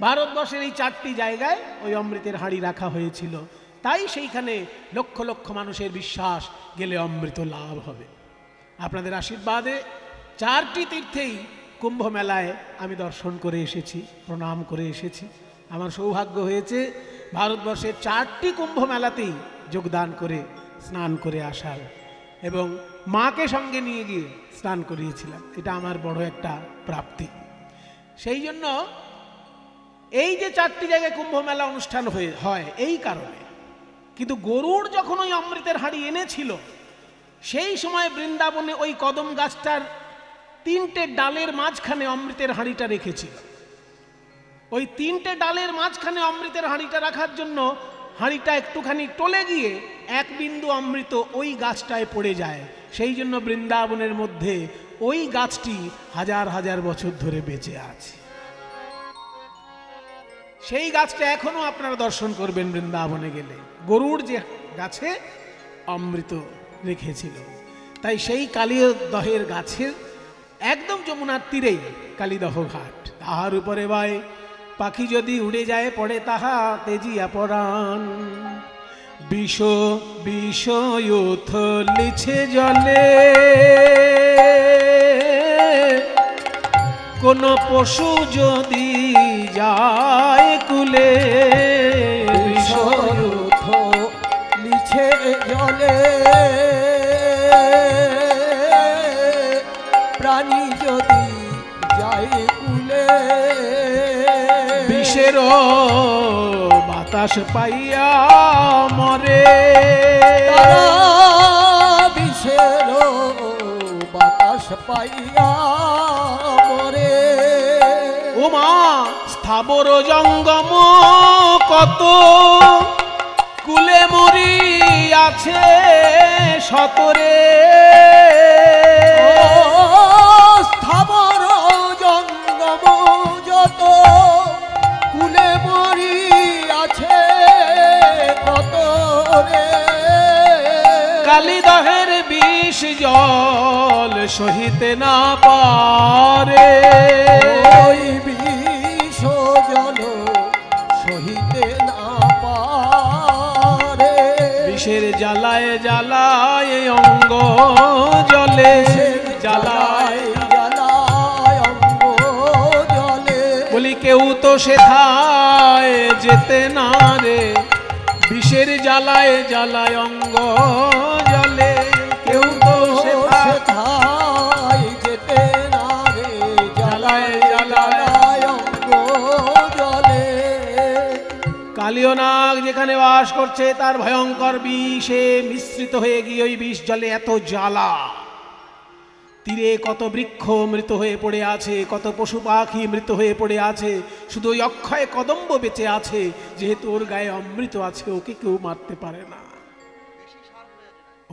ভারতবর্ষের এই 4টি জায়গায় ওই অমৃতের হাড়ি রাখা হয়েছিল। তাই সেইখানে লক্ষ লক্ষ মানুষের বিশ্বাস গেলে অমৃত লাভ হবে। আপনাদের আশীর্বাদে 4টি তীর্থেই কুম্ভ মেলায় আমি দর্শন করে এসেছি, প্রণাম করে এসেছি। আমার সৌভাগ্য হয়েছে ভারতবর্ষের 4টি কুম্ভ মেলাতেই যোগদান করে স্নান করে আসার এবং মাকে সঙ্গে নিয়ে গিয়ে স্নান করিয়েছিলাম। এটা আমার বড় একটা প্রাপ্তি। সেই জন্য এই যে 4টি জায়গায় কুম্ভ মেলা অনুষ্ঠান হয় এই কারণে। কিন্তু গরুড় যখন ওই অমৃতের হাঁড়ি এনেছিল সেই সময় বৃন্দাবনে ওই কদম গাছটার 3টে ডালের মাঝখানে অমৃতের হাঁড়িটা রেখেছিল। ওই 3টে ডালের মাঝখানে অমৃতের হাঁড়িটা রাখার জন্য হাঁড়িটা একটুখানি টলে গিয়ে 1 বিন্দু অমৃত ওই গাছটায় পড়ে যায়। সেই জন্য বৃন্দাবনের মধ্যে ওই গাছটি হাজার হাজার বছর ধরে বেঁচে আছে। সেই গাছটা এখনো আপনারা দর্শন করবেন বৃন্দাবনে গেলে, গরুড় যে গাছে অমৃত রেখেছিল। তাই সেই কালীদহের গাছের একদম যমুনার তীরেই কালীদহ ঘাট। তাহার উপরে ভাই পাখি যদি উড়ে যায় পড়ে তাহা তেজিয়া পরাণ, বিষ লিছে জলে, কোন পশু যদি যায় কুলে, বিষ লিছে জলে, প্রাণী যদি যায় কুলে, বিষের বাতাস পাইয়া মরে, বিষের বাতাস পাইয়া মরে। ও মা স্থাবর জঙ্গম কত, কুলে মরি আছে সতরে, স্থাবর জঙ্গম যত, কুলে মরি আছে কত রে। কালীদহের বিষ জল সহিতে না পারে, ওই বিষ জল সহিতে না পারে। বিষের জ্বালায় জ্বালায় অঙ্গ জলে, জ্বালায় জ্বালায় অঙ্গ জলে। বলি কেউ তো সেথায় যেতে না রে, বিষের জ্বালায় জ্বালায় অঙ্গ জলে, কেউ তো সেথায় যেতে না রে, জ্বালায় জ্বালায় অঙ্গ জলে। কালীয় নাগ যেখানে বাস করছে তার ভয়ঙ্কর বিষে মিশ্রিত হয়ে গিয়ে ওই বিষ জলে এত জ্বালা। তীরে কত বৃক্ষ মৃত হয়ে পড়ে আছে, কত পশু পাখি মৃত হয়ে পড়ে আছে, শুধু ওই অক্ষয় কদম্ব বেঁচে আছে। যেহেতু ওর গায়ে অমৃত আছে ওকে কেউ মারতে পারে না।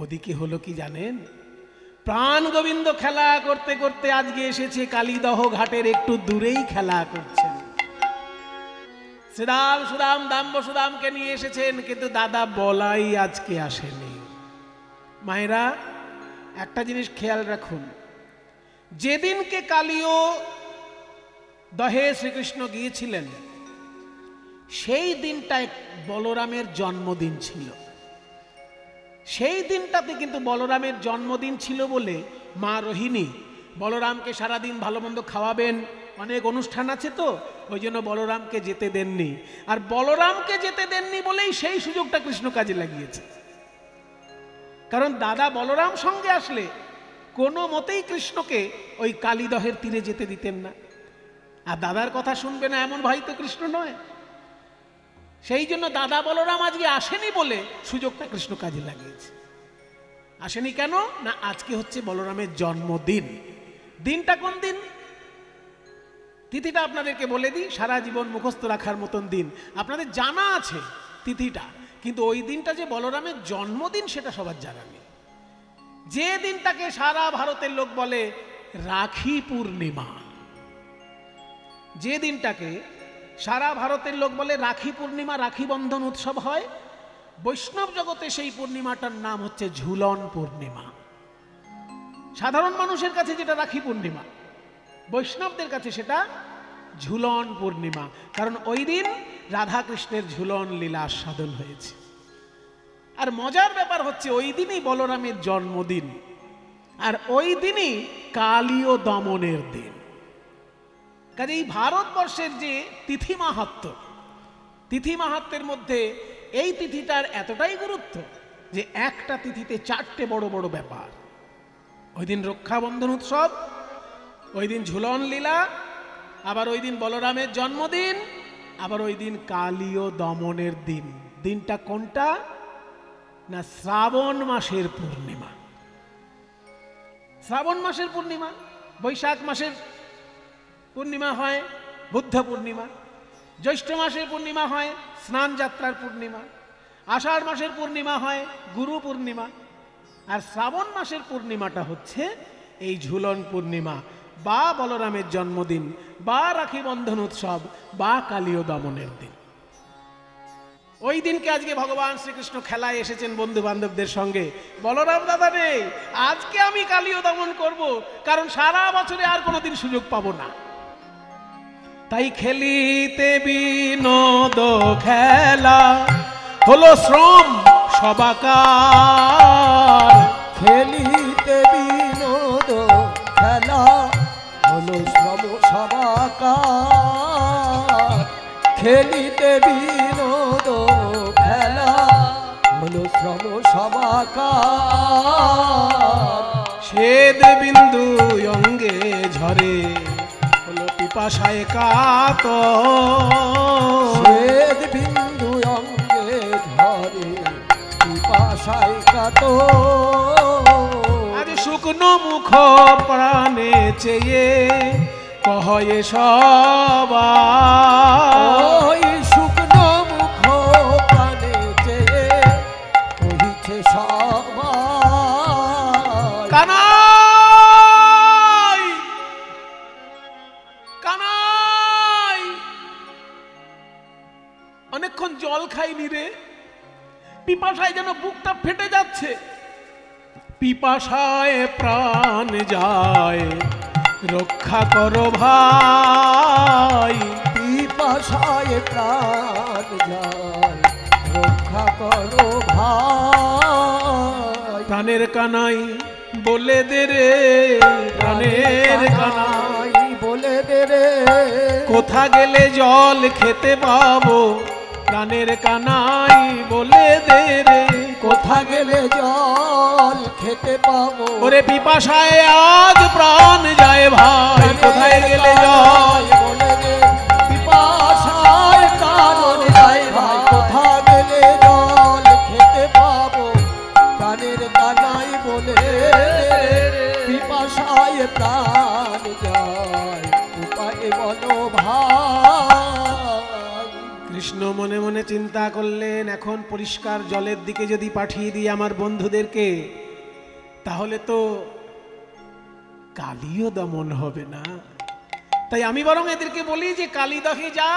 ওদিকে হলো কি জানেন, প্রাণ গোবিন্দ খেলা করতে করতে আজকে এসেছে কালীদহ ঘাটের একটু দূরেই খেলা করছেন। শ্রীরাম সুদাম দাম্ব সুদামকে নিয়ে এসেছেন, কিন্তু দাদা বলাই আজকে আসেনি। মায়েরা একটা জিনিস খেয়াল রাখুন, যেদিনকে কালীয় দহে শ্রীকৃষ্ণ গিয়েছিলেন সেই দিনটায় বলরামের জন্মদিন ছিল। সেই দিনটাতে কিন্তু বলরামের জন্মদিন ছিল বলে মা রোহিণী বলরামকে সারাদিন ভালো মন্দ খাওয়াবেন, অনেক অনুষ্ঠান আছে তো, ওই জন্য বলরামকে যেতে দেননি। আর বলরামকে যেতে দেননি বলেই সেই সুযোগটা কৃষ্ণ কাজে লাগিয়েছে। কারণ দাদা বলরাম সঙ্গে আসলে কোনো মতেই কৃষ্ণকে ওই কালীদহের তীরে যেতে দিতেন না। আর দাদার কথা শুনবে না এমন ভাই তো কৃষ্ণ নয়। সেই জন্য দাদা বলরাম আজকে আসেনি বলে সুযোগটা কৃষ্ণ কাজে লাগিয়েছে। আসেনি কেন না, আজকে হচ্ছে বলরামের জন্মদিন। দিনটা কোন দিন, তিথিটা আপনাদেরকে বলে দিই, সারা জীবন মুখস্থ রাখার মতন দিন। আপনাদের জানা আছে তিথিটা, কিন্তু ওই দিনটা যে বলরামের জন্মদিন সেটা সবার জানা নেই। যে দিনটাকে সারা ভারতের লোক বলে রাখি পূর্ণিমা, যে দিনটাকে সারা ভারতের লোক বলে রাখি পূর্ণিমা, রাখি বন্ধন উৎসব হয়, বৈষ্ণব জগতে সেই পূর্ণিমাটার নাম হচ্ছে ঝুলন পূর্ণিমা। সাধারণ মানুষের কাছে যেটা রাখি পূর্ণিমা, বৈষ্ণবদের কাছে সেটা ঝুলন পূর্ণিমা। কারণ ওই দিন রাধা কৃষ্ণের ঝুলন লীলা আস্বাদন হয়েছে। আর মজার ব্যাপার হচ্ছে ওই দিনই বলরামের জন্মদিন, আর ওই দিনই কালীয় দমনের দিন। কাজে এই ভারতবর্ষের যে তিথি মাহাত্ম্য, তিথি মাহাত্ম্যের মধ্যে এই তিথিটার এতটাই গুরুত্ব যে একটা তিথিতে 4টে বড় বড় ব্যাপার। ওই দিন রক্ষাবন্ধন উৎসব, ওই দিন ঝুলন লীলা, আবার ওই দিন বলরামের জন্মদিন, আবার ওই দিন কালীয় দমনের দিন। দিনটা কোনটা? না শ্রাবণ মাসের পূর্ণিমা। শ্রাবণ মাসের পূর্ণিমা, বৈশাখ মাসের পূর্ণিমা হয় বুদ্ধ পূর্ণিমা, জ্যৈষ্ঠ মাসের পূর্ণিমা হয় স্নান যাত্রার পূর্ণিমা, আষাঢ় মাসের পূর্ণিমা হয় গুরু পূর্ণিমা, আর শ্রাবণ মাসের পূর্ণিমাটা হচ্ছে এই ঝুলন পূর্ণিমা বা বলরামের জন্মদিন বা রাখি বন্ধন উৎসব বা কালীয় দমনের দিন। ওই দিনকে আজকে ভগবান শ্রীকৃষ্ণ খেলায় এসেছেন বন্ধু বান্ধবদের সঙ্গে। বলরাম দাদা নেই, আজকে আমি কালীয় দমন করব, কারণ সারা বছরে আর কোনোদিন সুযোগ পাবো না। তাই খেলিতে বিনোদ খেলা হলো শ্রম সবাকার। খেলিতে বিনোদ খেলা হলো শ্রম সবাকার। খেলিতে বিনোদ খেলা হলো শ্রম সবাকার। শ্বেদ বিন্দু অঙ্গে ঝরে হলো পিপাসায় কাতর। শ্বেদ বিন্দু অঙ্গে ঝরে পিপাসায় কাতর। আজ শুকনো মুখ প্রাণে চেয়ে কহে সবাই। শুকনো মুখ প্রাণে চেয়ে কহিছে সবাই। কানাই কানাই, অনেকক্ষণ জল খাইনি রে, পিপাসায় যেন বুকটা ফেটে যাচ্ছে। পিপাসায় প্রাণ যায় রক্ষা করো ভাই। পিপাসায় প্রাণ যায় রক্ষা করো ভাই। প্রাণের কানাই বলে দে রে, প্রাণের কানাই বলে দে রে, কোথা গেলে জল খেতে পাবো। প্রাণের কানাই বলে দে রে, কোথা গেলে জল খেতে পাবো। ওরে পিপাসায় আজ প্রাণ যায় ভাই, কোথায় গেলে জল বলে দে। পিপাসায় প্রাণ যায় ভাই, কোথা গেলে জল খেতে পাবো। প্রাণের কানাই বলে দে। পিপাসায় প্রাণ যায় উপায় বলো ভাই। কৃষ্ণ মনে মনে চিন্তা করলেন, এখন পরিষ্কার জলের দিকে যদি পাঠিয়ে দিই আমার বন্ধুদেরকে, তাহলে তো কালীয় দমন হবে না। তাই আমি বরং এদেরকে বলি যে কালীদহে যা,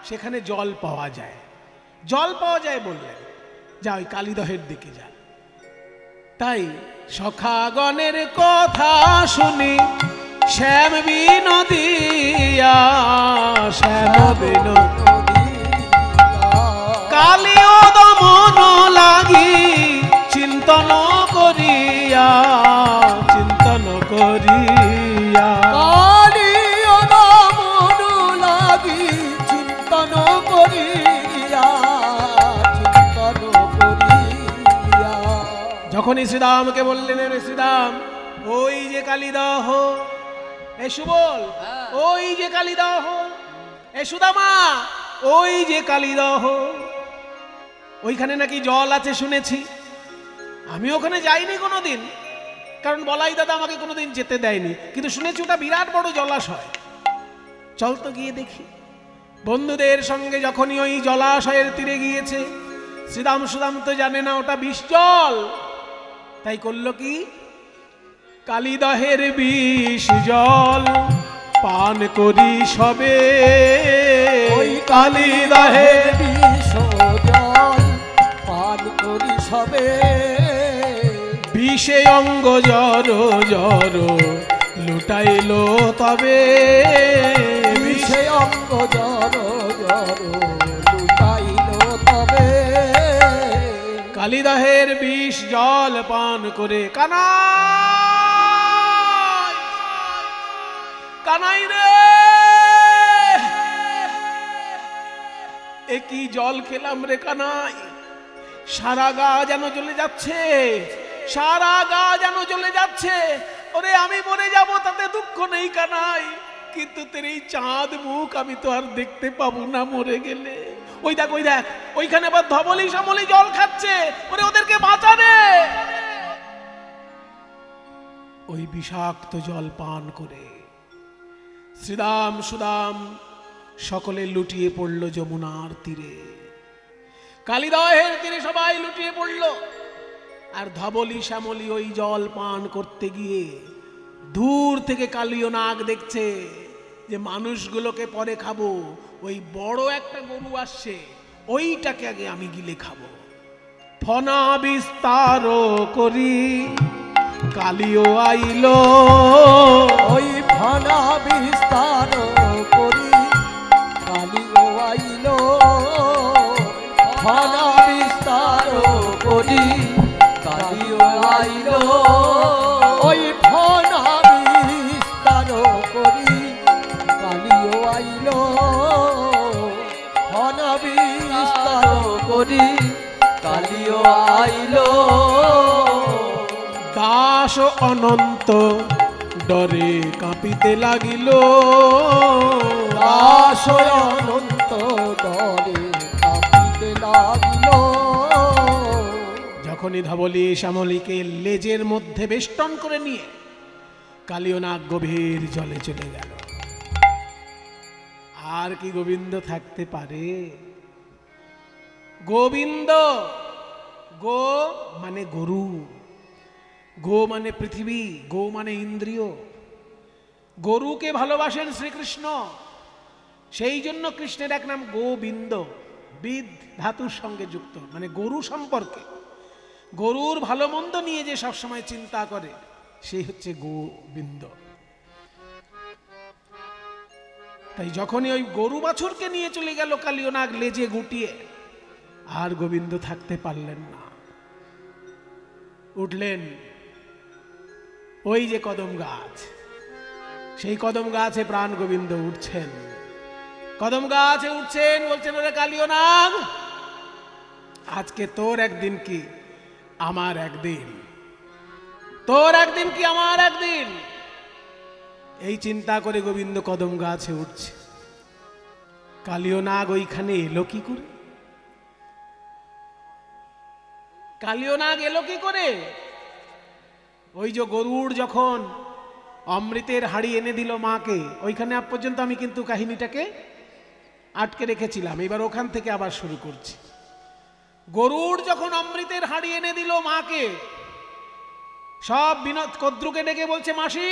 সেখানে জল পাওয়া যায়। জল পাওয়া যায় বললেন, যা ওই কালীদহের দিকে যা। তাই সখাগণের কথা শুনি শ্যাম বিনোদিয়া, শ্যাম বিনোদিয়া কালীয় দমন লাগি চিন্তন করিয়া, চিন্তন করিয়া। কালীয় দমন লাগি চিন্তন করিয়া, চিন্তন করিয়া। যখনই শ্রীরামকে বললেন, রে শ্রীরাম, ওই যে কালীদহ, এ সুবল, ওই যে কালীদহ, এ সুদামা, ওই যে কালীদহ, ওইখানে নাকি জল আছে শুনেছি। আমি ওখানে যাইনি কোনোদিন, কারণ বলাই দাদা আমাকে কোনোদিন যেতে দেয়নি, কিন্তু শুনেছি ওটা বিরাট বড় জলাশয়। চল তো গিয়ে দেখি। বন্ধুদের সঙ্গে যখনই ওই জলাশয়ের তীরে গিয়েছে, শ্রীরাম সুদাম তো জানে না ওটা বিষ জল। তাই করলো কি, কালীদহের বিষ জল পান করি সবে। ওই কালীদহের বিষ জল পান করি সবে। বিষে অঙ্গ জর জর লুটাইলো তবে। বিষে অঙ্গ জর জর লুটাইলো তবে। কালীদহের বিষ জল পান করে কানাই, কানাই রে, এ কি জল খেলাম রে কানাই, সারা গা যেন জ্বলে যাচ্ছে, সারা গা যেন জ্বলে যাচ্ছে। ওরে আমি মরে যাব তাতে দুঃখ নেই কানাই, কিন্তু তোর এই চাঁদ মুখ আমি তো আর দেখতে পাবো না মরে গেলে। ওই দেখ ওই দেখ, ওইখানে আবার ধবলি সমলি জল খাচ্ছে, ওরে ওদেরকে বাঁচা রে। ওই বিষাক্ত জল পান করে শ্রীদাম সুদাম সকলে লুটিয়ে পড়ল যমুনার তীরে, কালিদহের তীরে সবাই লুটিয়ে পড়ল। আর ধবলি শ্যামলি ওই জল পান করতে গিয়ে দূর থেকে কালীয় নাগ দেখছে যে মানুষগুলোকে পরে খাবো, ওই বড় একটা গরু আসছে, ওইটাকে আগে আমি গিলে খাবো। ফনা বিস্তার করি কালীয় আইলো, ওই ফনা বিস্তার করি কালীয় আইলো, ফনা বিস্তার করি কালীয় আইলো, ওই ফনা বিস্তার করি কালীয় আইলো, ফনা বিস্তার করি কালীয় আইলো। দাস অনন্ত ডরে কাঁপিতে লাগিল, দাস অনন্ত ডরে কাঁপিতে লাগিল। যখনই ধবলি শ্যামলীকে লেজের মধ্যে বেষ্টন করে নিয়ে কালীয় নাগ গভীর জলে চলে গেল। আর কি গোবিন্দ থাকতে পারে? গোবিন্দ, গো মানে গরু, গো মানে পৃথিবী, গো মানে ইন্দ্রিয়। গরুকে ভালোবাসেন শ্রীকৃষ্ণ, সেই জন্য কৃষ্ণের এক নাম গোবিন্দ, বিদ ধাতুর সঙ্গে যুক্ত, মানে গরু সম্পর্কে, গরুর ভালো মন্দ নিয়ে যে সবসময় চিন্তা করে সেই হচ্ছে গোবিন্দ। তাই যখনই ওই গরু বাছুরকে নিয়ে চলে গেল কালীয় নাগ লেজে গুটিয়ে, আর গোবিন্দ থাকতে পারলেন না, উঠলেন ওই যে কদম গাছ, সেই কদম গাছে প্রাণ গোবিন্দ উঠছেন, কদম গাছে উঠছেন, বলছেন ওরে কালীয় নাগ, আজকে তোর একদিন কি আমার একদিন, তোর একদিন কি আমার একদিন। এই চিন্তা করে গোবিন্দ কদম গাছে উঠছে। কালীয় নাগ ওইখানে এলো কি করে? কালীয় নাগ এলো কি করে? ওই যে গরুড় যখন অমৃতের হাড়ি এনে দিল মাকে, ওইখানে আজ পর্যন্ত আমি কিন্তু কাহিনীটাকে আটকে রেখেছিলাম, এবার ওখান থেকে আবার শুরু করছি। গরুড় যখন অমৃতের হাড়ি এনে দিল মাকে, সব বিনোদ কদ্রুকে ডেকে বলছে, মাসি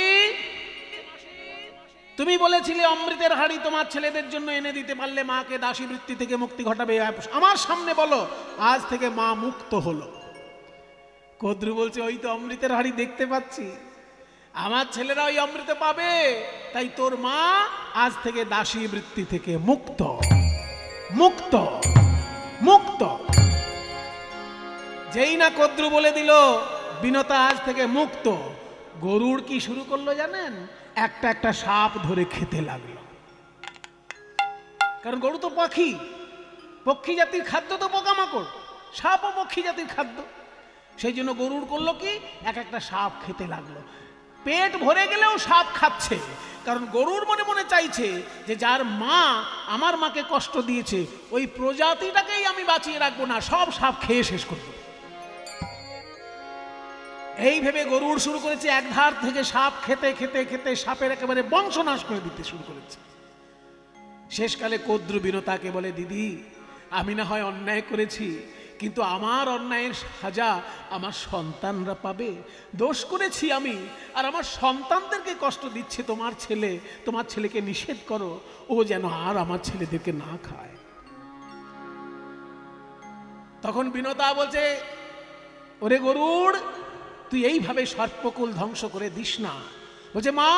তুমি বলেছিলে অমৃতের হাড়ি তোমার ছেলেদের জন্য এনে দিতে পারলে মাকে দাসী বৃত্তি থেকে মুক্তি ঘটাবে, আমার সামনে বলো আজ থেকে মা মুক্ত হলো। কদ্রু বলছে, ওই তো অমৃতের হাড়ি দেখতে পাচ্ছি, আমার ছেলেরা ওই অমৃত পাবে, তাই তোর মা আজ থেকে দাসী বৃত্তি থেকে মুক্ত, মুক্ত, মুক্ত। যেই না কদ্রু বলে দিল বিনতা আজ থেকে মুক্ত, গরুড় কি শুরু করলো জানেন? একটা একটা সাপ ধরে খেতে লাগলো। কারণ গরু তো পাখি, পক্ষী জাতির খাদ্য তো পোকামাকড়, সাপও পক্ষী জাতির খাদ্য। সেই জন্য গরুড় করলো কি, এক একটা সাপ খেতে লাগলো। পেট ভরে গেলেও সাপ খাচ্ছে, কারণ গরুর মনে মনে চাইছে যে যার মা আমার মাকে কষ্ট দিয়েছে, ওই প্রজাতিটাকেই আমি বাঁচিয়ে রাখবো না, সব সাপ খেয়ে শেষ করবো। এই ভেবে গরুড় শুরু করেছে এক ধার থেকে সাপ খেতে খেতে খেতে সাপের একেবারে বংশনাশ করে দিতে শুরু করেছে। শেষকালে কদ্রু বিনতাকে বলে, দিদি আমি না হয় অন্যায় করেছি, কিন্তু আমার অন্যায়ের সাজা আমার সন্তানরা পাবে। দোষ করেছি আমি, আর আমার সন্তানদেরকে কষ্ট দিচ্ছে তোমার ছেলে, তোমার ছেলেকে নিষেধ করো, ও যেন আর আমার ছেলেদেরকে না খায়। তখন বিনতা বলছে, ওরে গরুড়, তুই এইভাবে সর্পকুল ধ্বংস করে দিস না। বলছে, মা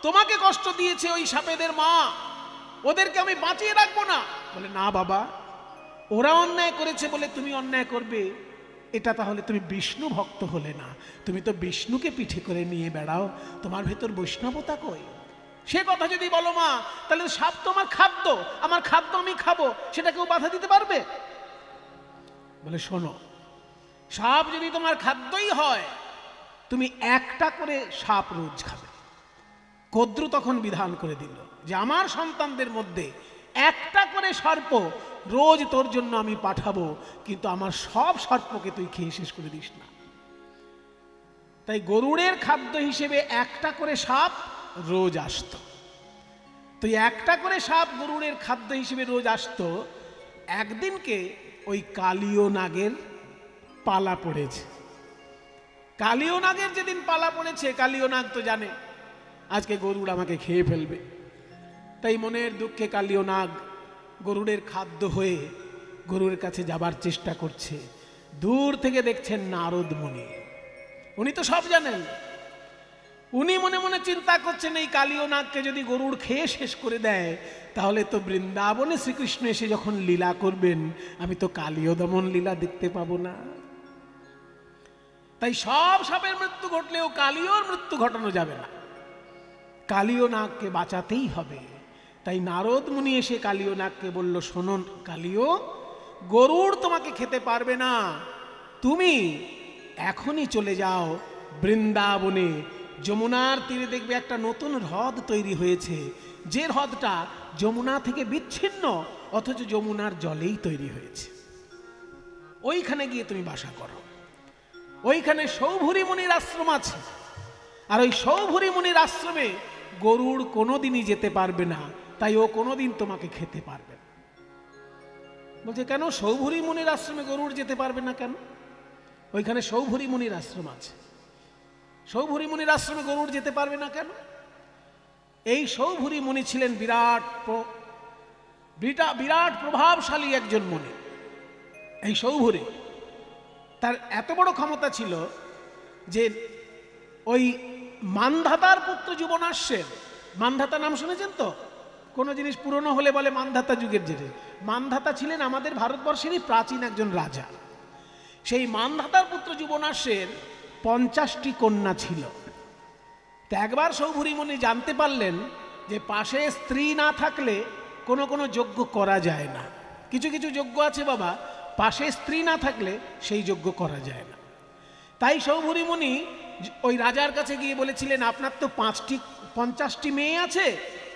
তোমাকে কষ্ট দিয়েছে ওই সাপেদের মা, ওদেরকে আমি বাঁচিয়ে রাখবো না। বলে, না বাবা, ওরা অন্যায় করেছে বলে তুমি অন্যায় করবে, এটা তাহলে তুমি বিষ্ণু ভক্ত হলে না, তুমি তো বিষ্ণুকে পিঠে করে নিয়ে বেড়াও, তোমার ভেতর বৈষ্ণবতা কই? সে কথা যদি বলো মা, তাহলে সাপ তো আমার খাদ্য, আমার খাদ্য আমি খাবো, সেটা কেউ বাধা দিতে পারবে? বলে শোনো, সাপ যদি তোমার খাদ্যই হয়, তুমি একটা করে সাপ রোজ খাবে। কদ্রু তখন বিধান করে দিল যে আমার সন্তানদের মধ্যে একটা করে সর্প রোজ তোর জন্য আমি পাঠাবো, কিন্তু আমার সব সর্পকে তুই খেয়ে শেষ করে দিস না। তাই গরুড়ের খাদ্য হিসেবে একটা করে সাপ রোজ আসতো। তো একটা করে সাপ গরুড়ের খাদ্য হিসেবে রোজ আসতো। একদিনকে ওই কালীয় নাগের পালা পড়েছে। কালীয় নাগের যেদিন পালা পড়েছে, কালীয় নাগ তো জানে আজকে গরুড় আমাকে খেয়ে ফেলবে, তাই মনের দুঃখে কালীয় নাগ গরুড়ের খাদ্য হয়ে গরুড়ের কাছে যাবার চেষ্টা করছে। দূর থেকে দেখছেন নারদ মুনি, উনি তো সব জানেন। উনি মনে মনে চিন্তা করছেন, এই কালীয় নাগকে যদি গরুড় খেয়ে শেষ করে দেয়, তাহলে তো বৃন্দাবনে শ্রীকৃষ্ণ এসে যখন লীলা করবেন, আমি তো কালীয় দমন লীলা দেখতে পাবো না। তাই সব সাপের মৃত্যু ঘটলেও কালীয়র মৃত্যু ঘটানো যাবে না, কালীয় নাগকে বাঁচাতেই হবে। তাই নারদ মুনি এসে কালীয় নাগকে বলল, শোনো কালীয়, গরুড় তোমাকে খেতে পারবে না, তুমি এখনই চলে যাও বৃন্দাবনে। যমুনার তীরে দেখবে একটা নতুন হ্রদ তৈরি হয়েছে, যে হ্রদটা যমুনা থেকে বিচ্ছিন্ন, অথচ যমুনার জলেই তৈরি হয়েছে। ওইখানে গিয়ে তুমি বাসা করো। ওইখানে সৌভূরি মুনির আশ্রম আছে, আর ওই সৌভূরি মুনির আশ্রমে গরুড় কোনোদিনই যেতে পারবে না, তাই ও কোনোদিন তোমাকে খেতে পারবে না। বলছে কেন সৌভূরি মুনির আশ্রমে গরুড় যেতে পারবে না কেন? ওইখানে সৌভূরি মুনির আশ্রম আছে, সৌভূরি মুনির আশ্রমে গরুড় যেতে পারবে না কেন? এই সৌভূরি মুনি ছিলেন বিরাট প্রভাবশালী একজন মুনি। এই সৌভূরি, তার এত বড় ক্ষমতা ছিল যে ওই মান্ধাতার পুত্র যুবনাশ্বের, মান্ধাতা নাম শুনেছেন তো? কোনো জিনিস পুরনো হলে বলে মান্ধাতা যুগের জেরে। মান্ধাতা ছিলেন আমাদের ভারতবর্ষেরই প্রাচীন একজন রাজা। সেই মান্ধাতার পুত্র যুবনাশ্বের 50টি কন্যা ছিল। তো একবার সৌভূরি মুনি জানতে পারলেন যে পাশে স্ত্রী না থাকলে কোনো কোনো যজ্ঞ করা যায় না। কিছু কিছু যজ্ঞ আছে বাবা, পাশে স্ত্রী না থাকলে সেই যজ্ঞ করা যায় না। তাই সৌভূরি মুনি ওই রাজার কাছে গিয়ে বলেছিলেন, আপনার তো 50টি মেয়ে আছে,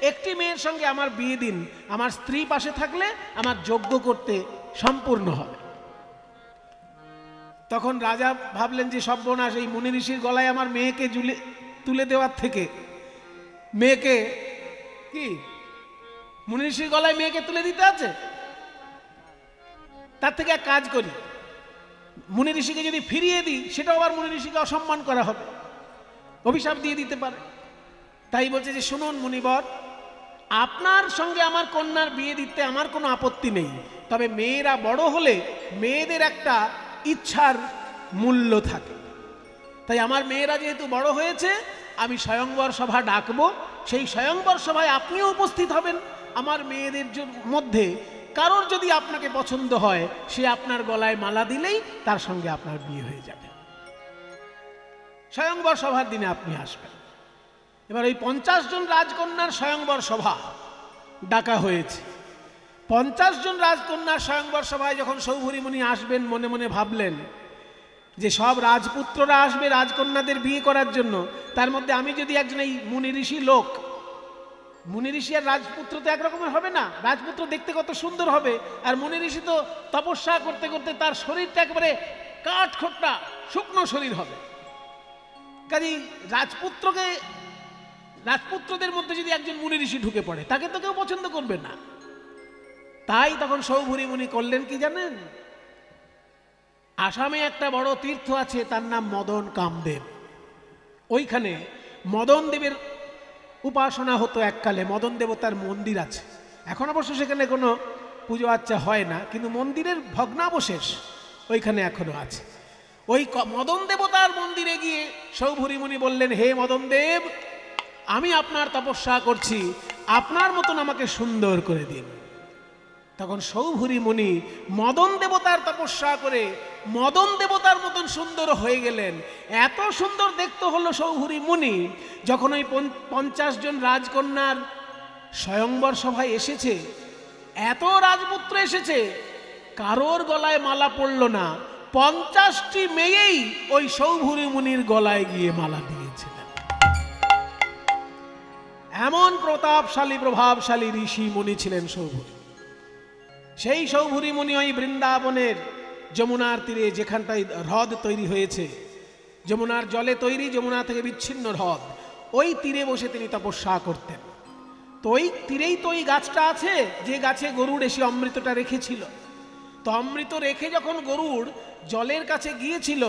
একটি মেয়ের সঙ্গে আমার বিয়ে দিন, আমার স্ত্রী পাশে থাকলে আমার যজ্ঞ করতে সম্পূর্ণ হবে। তখন রাজা ভাবলেন যে সর্বনাশ, এই মুনি ঋষির গলায় আমার মেয়েকে তুলে দেওয়ার থেকে, মেয়েকে কি মুনি ঋষির গলায় মেয়েকে তুলে দিতে আছে, তার থেকে এক কাজ করি, মুনি ঋষিকে যদি ফিরিয়ে দিই, সেটাও আবার মুনি ঋষিকে অসম্মান করা হবে, অভিশাপ দিয়ে দিতে পারে। তাই বলছে যে শুনুন মুনিবর, আপনার সঙ্গে আমার কন্যার বিয়ে দিতে আমার কোনো আপত্তি নেই, তবে মেয়েরা বড় হলে মেয়েদের একটা ইচ্ছার মূল্য থাকে। তাই আমার মেয়েরা যেহেতু বড় হয়েছে, আমি স্বয়ংবর সভা ডাকবো, সেই স্বয়ংবর সভায় আপনিও উপস্থিত হবেন। আমার মেয়েদের মধ্যে কারোর যদি আপনাকে পছন্দ হয়, সে আপনার গলায় মালা দিলেই তার সঙ্গে আপনার বিয়ে হয়ে যাবে। স্বয়ংবর সভার দিনে আপনি আসবেন। এবার ওই 50 জন রাজকন্যার স্বয়ংবর সভা ডাকা হয়েছে। 50 জন রাজকন্যার স্বয়ংবর সভায় যখন সৌভূরি মুনি আসবেন, মনে মনে ভাবলেন যে সব রাজপুত্ররা আসবে রাজকন্যাদের বিয়ে করার জন্য, তার মধ্যে আমি যদি একজন এই মুনি ঋষি লোক, মুনি ঋষি আর রাজপুত্র তো একরকমের হবে না। রাজপুত্র দেখতে কত সুন্দর হবে, আর মুনি ঋষি তো তপস্যা করতে করতে তার শরীরটা একেবারে কাঠখোট্টা শুকনো শরীর হবে। কাজেই রাজপুত্রদের মধ্যে যদি একজন মুনি ঋষি ঢুকে পড়ে, তাকে তো কেউ পছন্দ করবে না। তাই তখন সৌভূরি মুনি করলেন কি জানেন? আসামে একটা বড় তীর্থ আছে, তার নাম মদন কামদেব। ওইখানে মদন দেবের উপাসনা হতো এককালে। মদন দেবতার মন্দির আছে, এখন অবশ্য সেখানে কোনো পুজো আচ্চা হয় না, কিন্তু মন্দিরের ভগ্নাবশেষ ওইখানে এখনো আছে। ওই মদন দেবতার মন্দিরে গিয়ে সৌভূরি মুনি বললেন, হে মদন দেব, আমি আপনার তপস্যা করছি, আপনার মতন আমাকে সুন্দর করে দিন। তখন সৌভূরি মুনি মদন দেবতার তপস্যা করে মদন দেবতার মতন সুন্দর হয়ে গেলেন। এত সুন্দর দেখতে হলো সৌভূরি মুনি, যখন ওই 50 জন রাজকন্যার স্বয়ংবর সভায় এসেছে, এত রাজপুত্র এসেছে, কারোর গলায় মালা পড়ল না। 50টি মেয়েই ওই সৌভূরি মুনির গলায় গিয়ে মালা দিয়েছিলেন। এমন প্রতাপশালী প্রভাবশালী ঋষি মুনি ছিলেন সৌভূরি। সেই সৌভূরি মুনি ওই বৃন্দাবনের যমুনার তীরে, যেখানটায় হ্রদ তৈরি হয়েছে, যমুনার জলে তৈরি, যমুনা থেকে বিচ্ছিন্ন হ্রদ, ওই তীরে বসে তিনি তপস্যা করতেন। তো ওই তীরেই তো ওই গাছটা আছে, যে গাছে গরুড় এসে অমৃতটা রেখেছিল। তো অমৃত রেখে যখন গরুড় জলের কাছে গিয়েছিল,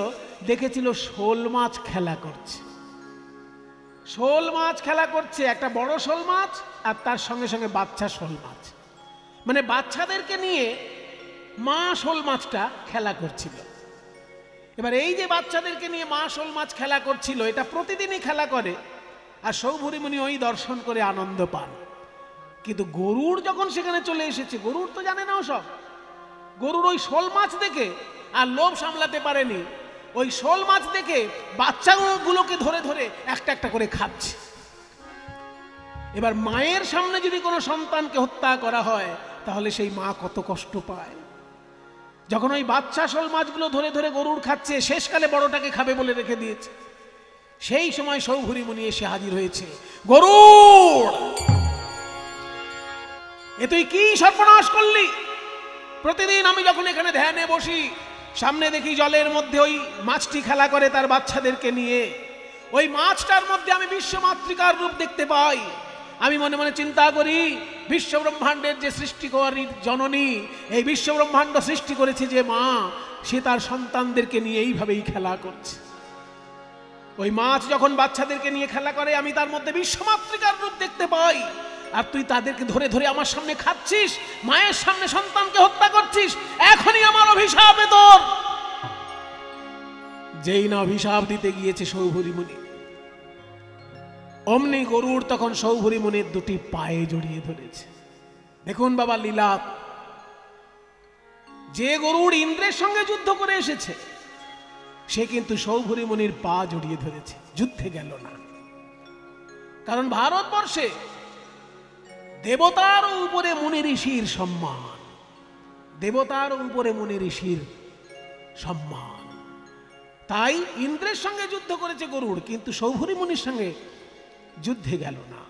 দেখেছিল শোল মাছ খেলা করছে। শোল মাছ খেলা করছে, একটা বড় শোল মাছ আর তার সঙ্গে সঙ্গে বাচ্চা শোল মাছ, মানে বাচ্চাদেরকে নিয়ে মা শোল মাছটা খেলা করছিল। এবার এই যে বাচ্চাদেরকে নিয়ে মা শোল মাছ খেলা করছিল, এটা প্রতিদিনই খেলা করে, আর সৌভূরি মুনি ওই দর্শন করে আনন্দ পান। কিন্তু গরুড় যখন সেখানে চলে এসেছে, গরুড় তো জানে না ওসব। গরুড় ওই শোল মাছ দেখে আর লোভ সামলাতে পারেনি, ওই শোল মাছ দেখে বাচ্চাগুলোকে ধরে ধরে একটা একটা করে খাচ্ছে। এবার মায়ের সামনে যদি কোনো সন্তানকে হত্যা করা হয়, তাহলে সেই মা কত কষ্ট পায়। যখন ওই বাচ্চা শোল মাছগুলো ধরে ধরে গরুড় খাচ্ছে, শেষকালে বড়টাকে খাবে বলে রেখে দিয়েছে, সেই সময় সৌভূরি মুনি এসে হাজির হয়েছে। গরুড়, এ তুই কি সর্বনাশ করলি? প্রতিদিন আমি যখন এখানে ধ্যানে বসি, সামনে দেখি জলের মধ্যে ওই মাছটি খেলা করে তার বাচ্চাদেরকে নিয়ে। ওই মাছটার মধ্যে আমি বিশ্বমাতৃকার রূপ দেখতে পাই। আমি মনে মনে চিন্তা করি, বিশ্ব ব্রহ্মাণ্ডের যে সৃষ্টিকরী জননী, এই বিশ্ব ব্রহ্মাণ্ড সৃষ্টি করেছে যে মা, সে তার সন্তানদেরকে নিয়ে এইভাবেই খেলা করছে। ওই মাছ যখন বাচ্চাদেরকে নিয়ে খেলা করে, আমি তার মধ্যে বিশ্বমাতৃকার রূপ দেখতে পাই। আর তুই তাদেরকে ধরে ধরে আমার সামনে খাচ্ছিস, মায়ের সামনে সন্তানকে হত্যা করছিস, এখনই আমার অভিশাপ তোর। যেই না অভিশাপ দিতে গিয়েছে সৌভূরি মুনি, অমনি গরুড় তখন সৌভূরি মুনির দুটি পায়ে জড়িয়ে ধরেছে। দেখুন বাবা লীলা, যে গরুড় ইন্দ্রের সঙ্গে যুদ্ধ করে এসেছে, সে কিন্তু সৌভূরি মুনির পা জড়িয়ে ধরেছে, যুদ্ধে গেল না। কারণ ভারতবর্ষে দেবতার উপরে মুনি ঋষির সম্মান, দেবতার উপরে মুনি ঋষির সম্মান। তাই ইন্দ্রের সঙ্গে যুদ্ধ করেছে গরুড়, কিন্তু সৌভূরি মুনির সঙ্গে যুদ্ধে গেল না।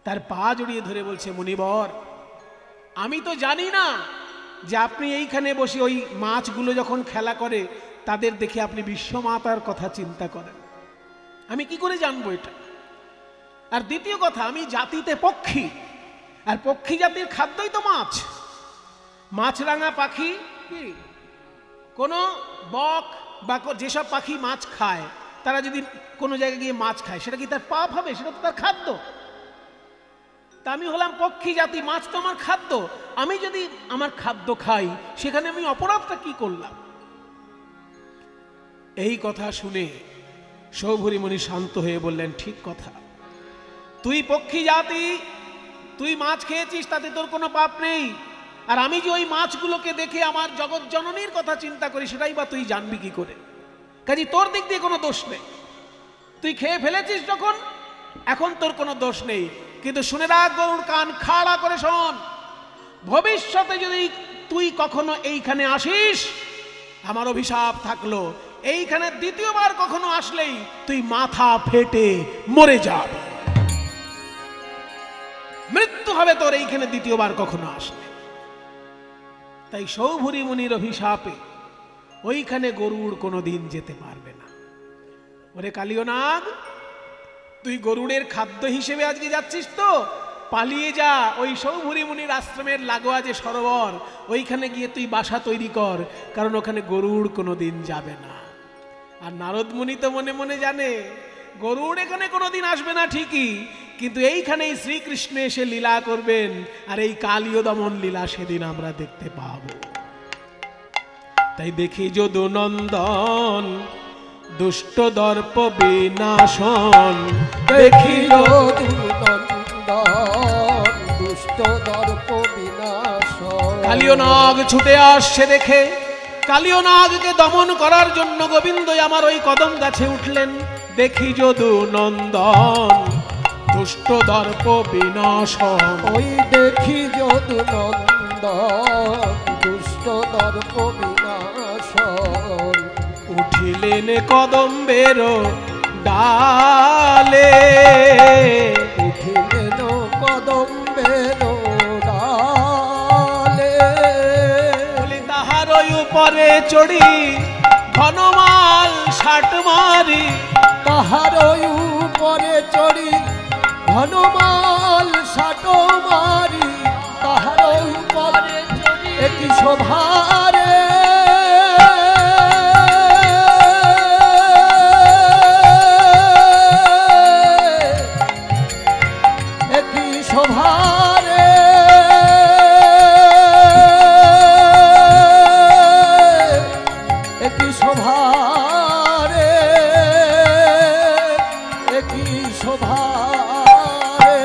তার পা জড়িয়ে ধরে বলছে, মুনিবর, আমি তো জানি না যে আপনি এইখানে বসে ওই মাছগুলো যখন খেলা করে তাদের দেখে আপনি বিশ্বমাতার কথা চিন্তা করেন। আমি কি করে জানবো এটা? আর দ্বিতীয় কথা, আমি জাতিতে পক্ষী, আর পক্ষী জাতির খাদ্যই তো মাছ। মাছরাঙা পাখি কি কোনো বক বা যেসব পাখি মাছ খায়, তারা যদি কোনো জায়গায় গিয়ে মাছ খায়, সেটা কি তার পাপ হবে? সেটা তো তার খাদ্য। তা আমি হলাম পক্ষী জাতি, মাছ তো আমার খাদ্য। আমি যদি আমার খাদ্য খাই, সেখানে আমি অপরাধটা কি করলাম? এই কথা শুনে সৌভূরি মুনি শান্ত হয়ে বললেন, ঠিক কথা, তুই পক্ষী জাতি, তুই মাছ খেয়েছিস, তাতে তোর কোনো পাপ নেই। আর আমি যে ওই মাছগুলোকে দেখে আমার জগৎ জননীর কথা চিন্তা করি, সেটাই বা তুই জানবি কি করে? কাজে তোর দিক দিয়ে কোনো দোষ নেই, তুই খেয়ে ফেলেছিস যখন, এখন তোর কোনো দোষ নেই। কিন্তু শুনে রাখ গরুড়, কান খাড়া করে শোন, ভবিষ্যতে যদি তুই কখনো এইখানে আসিস, আমার অভিশাপ থাকলো, এইখানে দ্বিতীয়বার কখনো আসলেই তুই মাথা ফেটে মরে যাবে, মৃত্যু হবে তোর এইখানে দ্বিতীয়বার কখনো আসলে। তাই সৌভূরি মুনির অভিশাপে ওইখানে গরুড় কোনোদিন যেতে পারবে না। ওরে কালিয়নাগ, তুই গরুড়ের খাদ্য হিসেবে আজকে যাচ্ছিস তো, পালিয়ে যা। ওই সৌভূরি মুনির আশ্রমের লাগোয়া যে সরোবর, ওইখানে গিয়ে তুই বাসা তৈরি কর, কারণ ওখানে গরুড় কোনোদিন যাবে না। আর নারদ মুনি তো মনে মনে জানে গরুড় এখানে কোনোদিন আসবে না ঠিকই, কিন্তু এইখানেই শ্রীকৃষ্ণ এসে লীলা করবেন, আর এই কালীয় দমন লীলা সেদিন আমরা দেখতে পাব। তাই দেখি যদু নন্দন দুষ্ট দর্প বিনাশন, দেখি যদু নন্দন দুষ্ট দর্প বিনাশন। কালীয় নাগ ছুটে আসছে দেখে কালীয় নাগকে দমন করার জন্য গোবিন্দ আমার ওই কদম গাছে উঠলেন। দেখি যদু নন্দন দুষ্ট দর্প বিনাশন, ওই দেখি যদু নন্দন দুষ্ট দর্প বিনাশন, উঠিলেন কদম্বের ডালে, উঠিলেন কদম্বের ডালে, বলি তাহার ওই উপরে চড়ি ঘনমাল ষাট মারি, তাহার ওই উপরে চড়ি ঘনমাল ষাট মারি, তাহার ওই উপরে চড়ি একই শোভারে, একই শোভারে, একই শোভারে, একই শোভারে,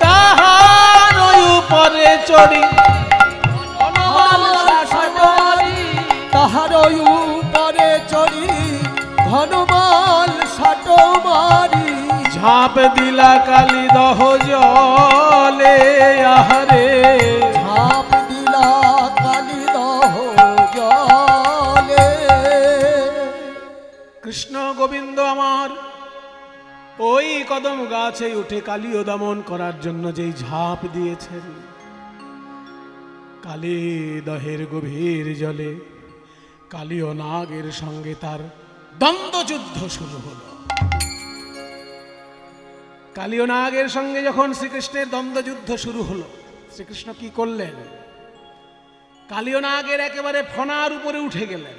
তাহার ওই উপরে চড়ি তাহার ওই উপরে চড়ি ঘনমাল ষাট মারি, ঝাঁপ দিলা কালী দহ জলে, আহারে ঝাঁপ দিলা কালী দহ জলে। কৃষ্ণ গোবিন্দ আমার ওই কদম গাছে উঠে কালীয় দমন করার জন্য যেই ঝাঁপ দিয়েছেন, কালী দহের গভীর জলে কালীয় নাগের সঙ্গে তার দ্বন্দ্বযুদ্ধ শুরু হলো। কালীয় নাগের সঙ্গে যখন শ্রীকৃষ্ণের দ্বন্দ্বযুদ্ধ শুরু হলো, শ্রীকৃষ্ণ কি করলেন? কালীয় নাগের একেবারে ফনার উপরে উঠে গেলেন।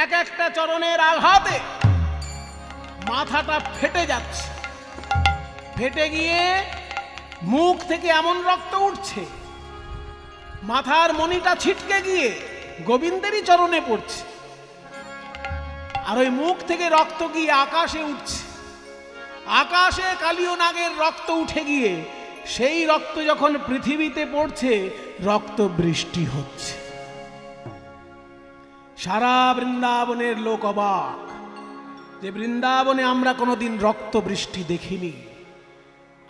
এক একটা চরণের আঘাতে মাথাটা ফেটে যাচ্ছে, ফেটে গিয়ে মুখ থেকে এমন রক্ত উঠছে, মাথার মণিটা ছিটকে গিয়ে গোবিন্দেরই চরণে পড়ছে, আর ওই মুখ থেকে রক্ত গিয়ে আকাশে উঠছে। আকাশে কালীয় নাগের রক্ত উঠে গিয়ে সেই রক্ত যখন পৃথিবীতে পড়ছে, রক্ত বৃষ্টি হচ্ছে। সারা বৃন্দাবনের লোক অবাক যে বৃন্দাবনে আমরা কোনোদিন রক্ত বৃষ্টি দেখিনি,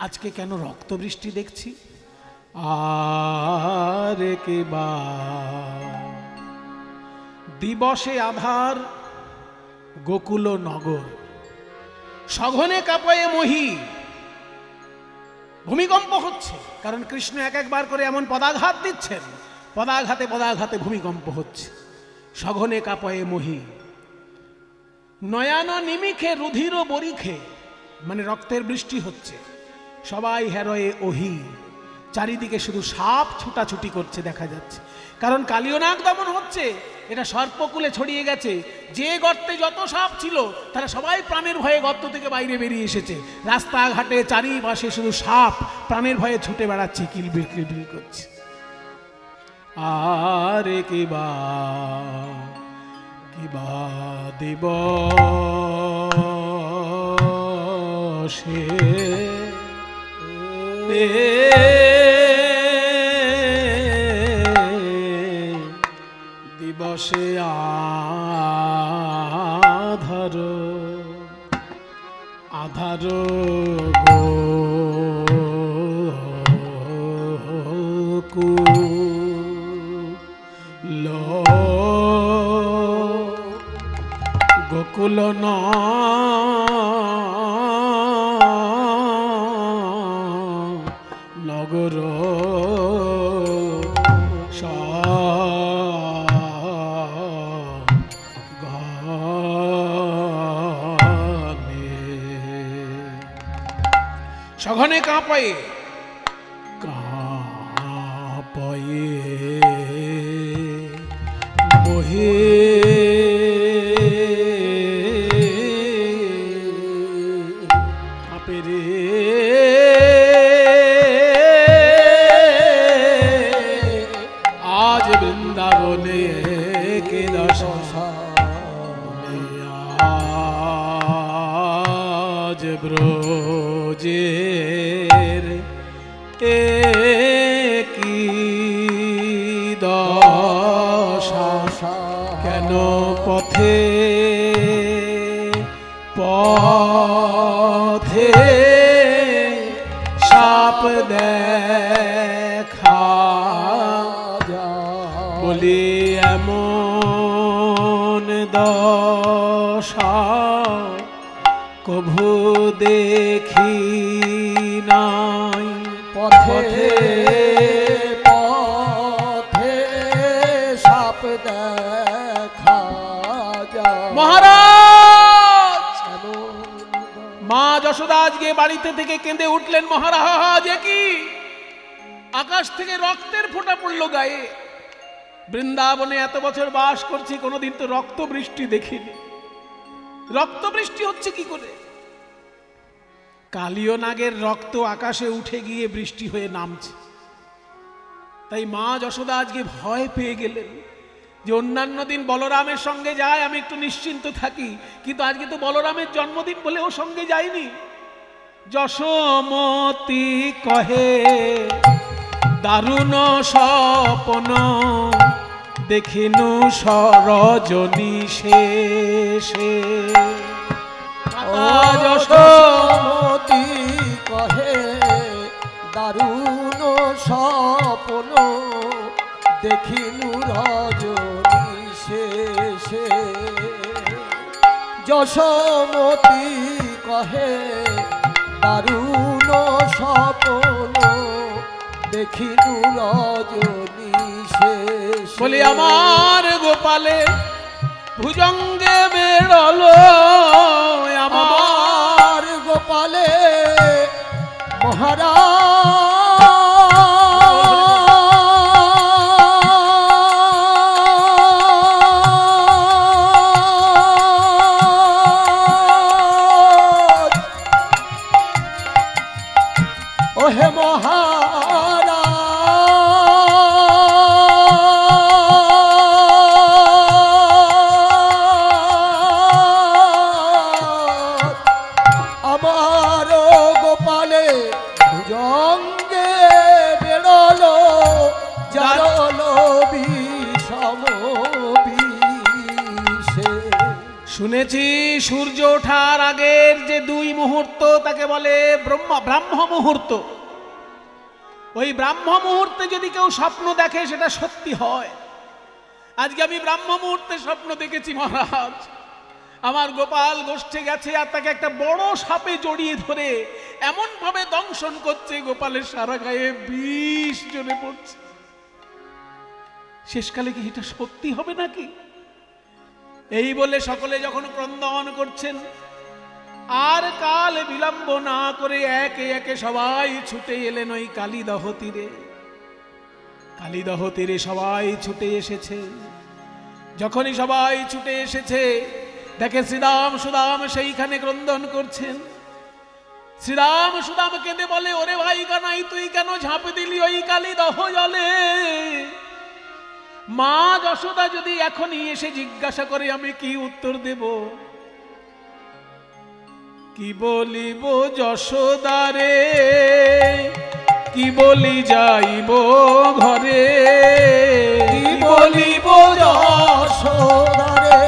আজকে কেন রক্ত বৃষ্টি দেখছি? আরে কে বা দিবসে আধার গোকুল নগর, সঘনে কাঁপয়ে মহি, ভূমিকম্প হচ্ছে, কারণ কৃষ্ণ এক একবার করে এমন পদাঘাত দিচ্ছেন, পদাঘাতে পদাঘাতে ভূমিকম্প হচ্ছে। সঘনে কাঁপয়ে মহি, নয়ান নিমিখে রুধির বরিখে, মানে রক্তের বৃষ্টি হচ্ছে। সবাই হেরয়ে ওহি, চারিদিকে শুধু সাপ ছুটাছুটি করছে দেখা যাচ্ছে, কারণ কালীয় নাগ দমন হচ্ছে। এটা সর্পকুলে ছড়িয়ে গেছে, যে গর্তে যত সাপ ছিল তারা সবাই প্রাণের ভয়ে গর্ত থেকে বাইরে বেরিয়ে এসেছে। রাস্তাঘাটে চারিপাশে শুধু সাপ প্রাণের ভয়ে ছুটে বেড়াচ্ছে, কিলবিল কিলবিল করছে। আরে কিবা দিবসে দিবসে আধার আধার গোকুল নগর সঘনে কাঁপায়ে কাঁপায়ে মোহে কাঁপে রে আজ বৃন্দাবনে কে দশা, আজ ব্রজের কি কেন পথে পথে সাপ দেখা বলি এমন দশা কভু দেখি নাই। পথে পথে সাপ দেখা যায়। মহারাজ, মা যশোদা আজকে বাড়িতে থেকে কেঁদে উঠলেন। মহারাজ, এ কি? আকাশ থেকে রক্তের ফোঁটা পড়লো গায়ে। বৃন্দাবনে এত বছর বাস করছি, কোনোদিন তো রক্ত বৃষ্টি দেখিনি। রক্ত বৃষ্টি হচ্ছে কি করে? কালীয় নাগের রক্ত আকাশে উঠে গিয়ে বৃষ্টি হয়ে নামছে। তাই মা যশোদা আজকে ভয় পেয়ে গেলেন যে অন্যান্য দিন বলরামের সঙ্গে যায়, আমি একটু নিশ্চিন্ত থাকি, কিন্তু আজকে তো বলরামের জন্মদিন বলে ও সঙ্গে যায়নি। যশোমতি কহে দারুণ স্বপ্ন দেখিনু সরজনী শেষে। যশোমতি কহে দারুণ স্বপ্ন দেখিনু রজনী শেষে। যশোমতি কহে দারুণ স্বপ্ন দেখিনু রজনী শেষে। বলি আমার গোপালে ভুজঙ্গে বেরলো, আমার গোপালে মহারাজ ওহে মহারাজ আমার গোপালে ভুজঙ্গে বেরোলো জারলো বিষম বিষে। শুনেছি সূর্য ওঠার আগের যে 2 মুহূর্ত তাকে বলে ব্রাহ্ম মুহূর্ত। ওই ব্রাহ্ম মুহূর্তে যদি কেউ স্বপ্ন দেখে সেটা সত্যি হয়। আজকে আমি ব্রাহ্ম মুহূর্তে স্বপ্ন দেখেছি মহারাজ, আমার গোপাল গোষ্ঠে গেছে আর তাকে একটা বড় সাপে জড়িয়ে ধরে এমন ভাবে দংশন করছে, গোপালের সারা গায়ে বিষ জ্বলে পড়ছে। শেষকালে কি এটা সত্যি হবে নাকি? এই বলে সকলে যখন ক্রন্দন করছেন, আর কাল বিলম্ব না করে একে একে সবাই ছুটে এলেন ওই কালীদহ তীরে। কালীদহ তীরে সবাই ছুটে এসেছে। যখনই সবাই ছুটে এসেছে, দেখে শ্রীরাম সুদাম সেইখানে ক্রন্দন করছেন। শ্রীরাম সুদাম কেঁদে বলে, ওরে ভাই কানাই, তুই কেন ঝাঁপ দিলি ওই কালীদহ জলে? মা যশোদা যদি এখনই এসে জিজ্ঞাসা করে, আমি কি উত্তর দেব? কি বলিব যশোদারে, কি বলি যাইব ঘরে? কি বলিব যশোদারে,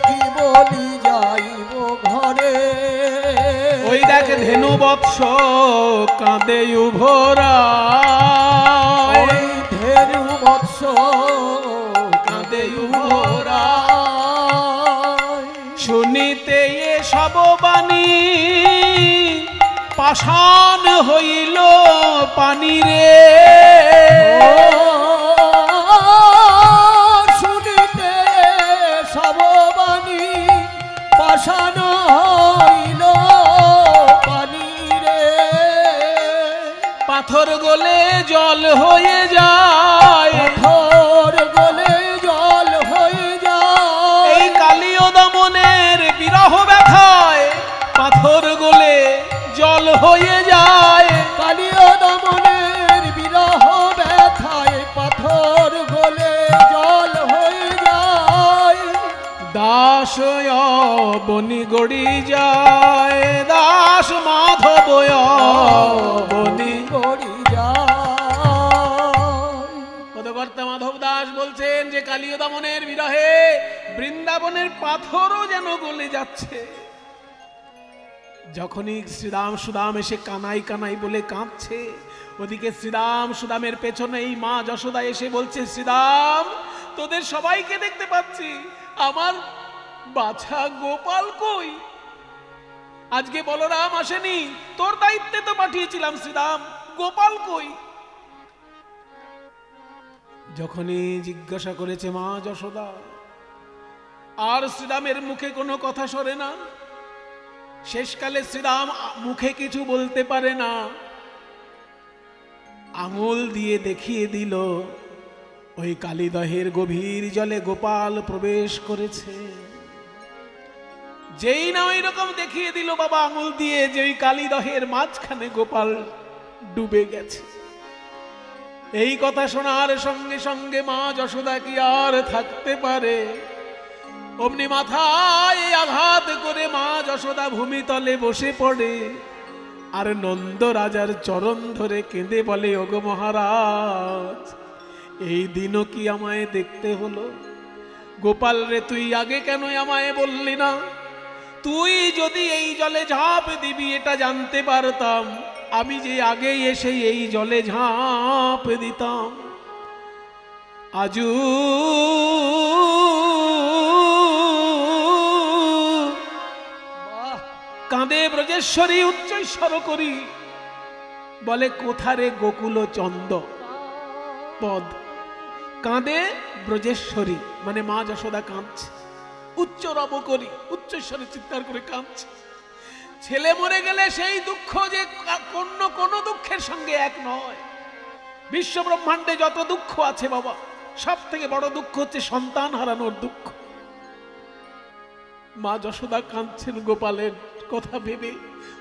কি বলি যাইব ঘরে? ওই দেখ ধেনু বৎস কাঁদে উভরা, ওই ধেনু বৎস কাঁদে উভরা। শুনিতে এ সব বাণী পাষাণ হইল পানি রে। শুনিতে সব বাণী পাষাণ হইল পানি রে। পাথর গলে জল হয়ে যায়, পাথর গলে জল হয়ে যায়। এই কালীয় দমনের বিরহ ব্যথায় পাথর গলে জল হয়ে যায়। কালীয় দমনের বিরহ ব্যথায় পাথর গলে জল হয়ে যায়। দাস বনি গড়ি যায়, দাস মাধব বনি গড়ি যায়। পদকর্তা মাধব দাস বলছেন যে কালীয় দমনের বিরহে বৃন্দাবনের পাথরও যেন গলে যাচ্ছে। যখনই শ্রীরাম সুদাম এসে কানাই কানাই বলে কাঁদছে, ওদিকে শ্রীরাম সুদামের পেছনে এই মা যশোদা এসে বলছে, শ্রীরাম তোদের সবাইকে দেখতে পাচ্ছি, আমার বাছা গোপাল কই? আজকে বলরাম আসেনি, তোর দায়িত্বে তো পাঠিয়েছিলাম শ্রীরাম, গোপাল কই? যখনই জিজ্ঞাসা করেছে মা যশোদা, আর শ্রীরামের মুখে কোনো কথা সরে না। শেষকালে শ্রীরাম মুখে কিছু বলতে পারে না, আঙুল দিয়ে দেখিয়ে দিল ওই কালীদহের গভীর জলে গোপাল প্রবেশ করেছে। যেই না ওই রকম দেখিয়ে দিল বাবা আঙুল দিয়ে যে ওই কালীদহের মাঝখানে গোপাল ডুবে গেছে। এই কথা শোনার সঙ্গে সঙ্গে মা যশোদা কি আর থাকতে পারে? অমনি মাথায় আঘাত করে মা যশোদা ভূমিতলে বসে পড়ে আর নন্দ রাজার চরণ ধরে কেঁদে বলে, ওগো মহারাজ, এই দিনও কি আমায় দেখতে হলো? গোপাল রে, তুই আগে কেন আমায় বললি না? তুই যদি এই জলে ঝাঁপ দিবি এটা জানতে পারতাম, আমি যে আগেই এসে এই জলে ঝাঁপ দিতাম। আজু কাঁদে ব্রজেশ্বরী উচ্চৈঃস্বর করি, বলে কোথারে গোকুল চন্দ পদ। কাঁদে ব্রজেশ্বরী মানে মা যশোদা কাঁদছে, উচ্চ রব করি, উচ্চৈঃস্বরে চিৎকার করে কাঁদছে। ছেলে মরে গেলে সেই দুঃখ যে কোনো দুঃখের সঙ্গে এক নয়। বিশ্ব ব্রহ্মাণ্ডে যত দুঃখ আছে বাবা, সব থেকে বড় দুঃখ হচ্ছে সন্তান হারানোর দুঃখ। মা যশোদা কাঁদছেন গোপালের কথা ভেবে,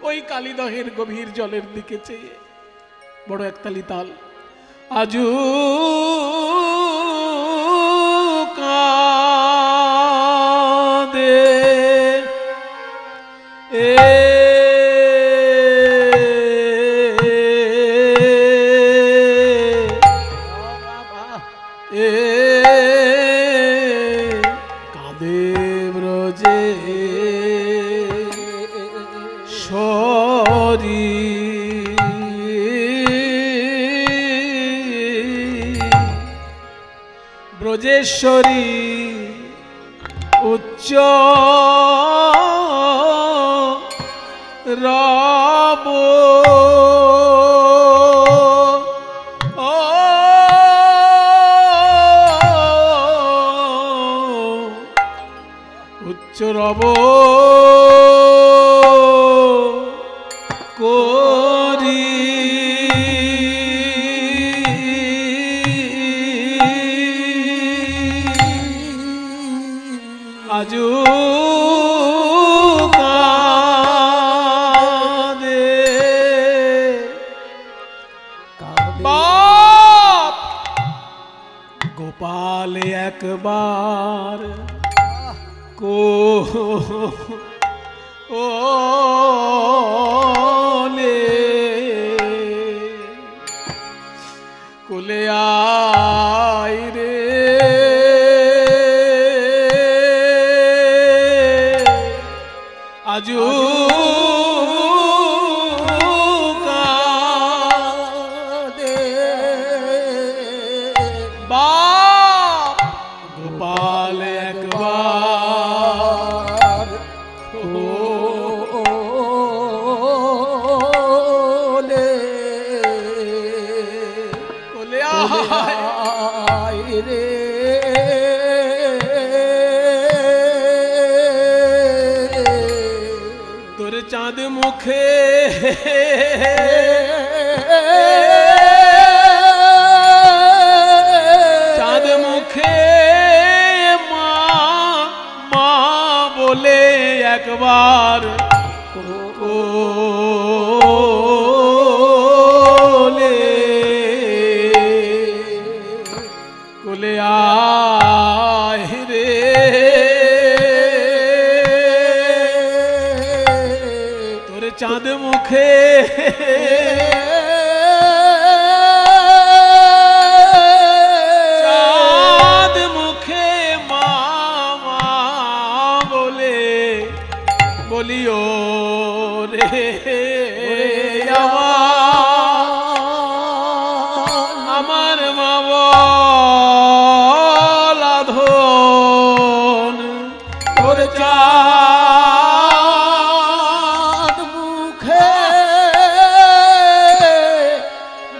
ওই কালীদহের গভীর জলের দিকে চেয়ে। বড় একতালি তাল। আজু কাঁদে কাঁদে ব্রজে সরি ব্রজেশ্বরী উচ্চ রব উচ্চ রব করি আজু কাঁদে বাপ গোপাল একবার কোলে আয় রে আজু কাঁদে বাপ গোপাল একবার কোলে আয় রে তোর চাঁদ মুখে চাঁদ মুখে মা মা বলে একবার কোলে কোলে আয় রে তোর চাঁদ মুখে চাঁদ বলিও রে আমার মা বলা ধন তোর চাঁদ মুখে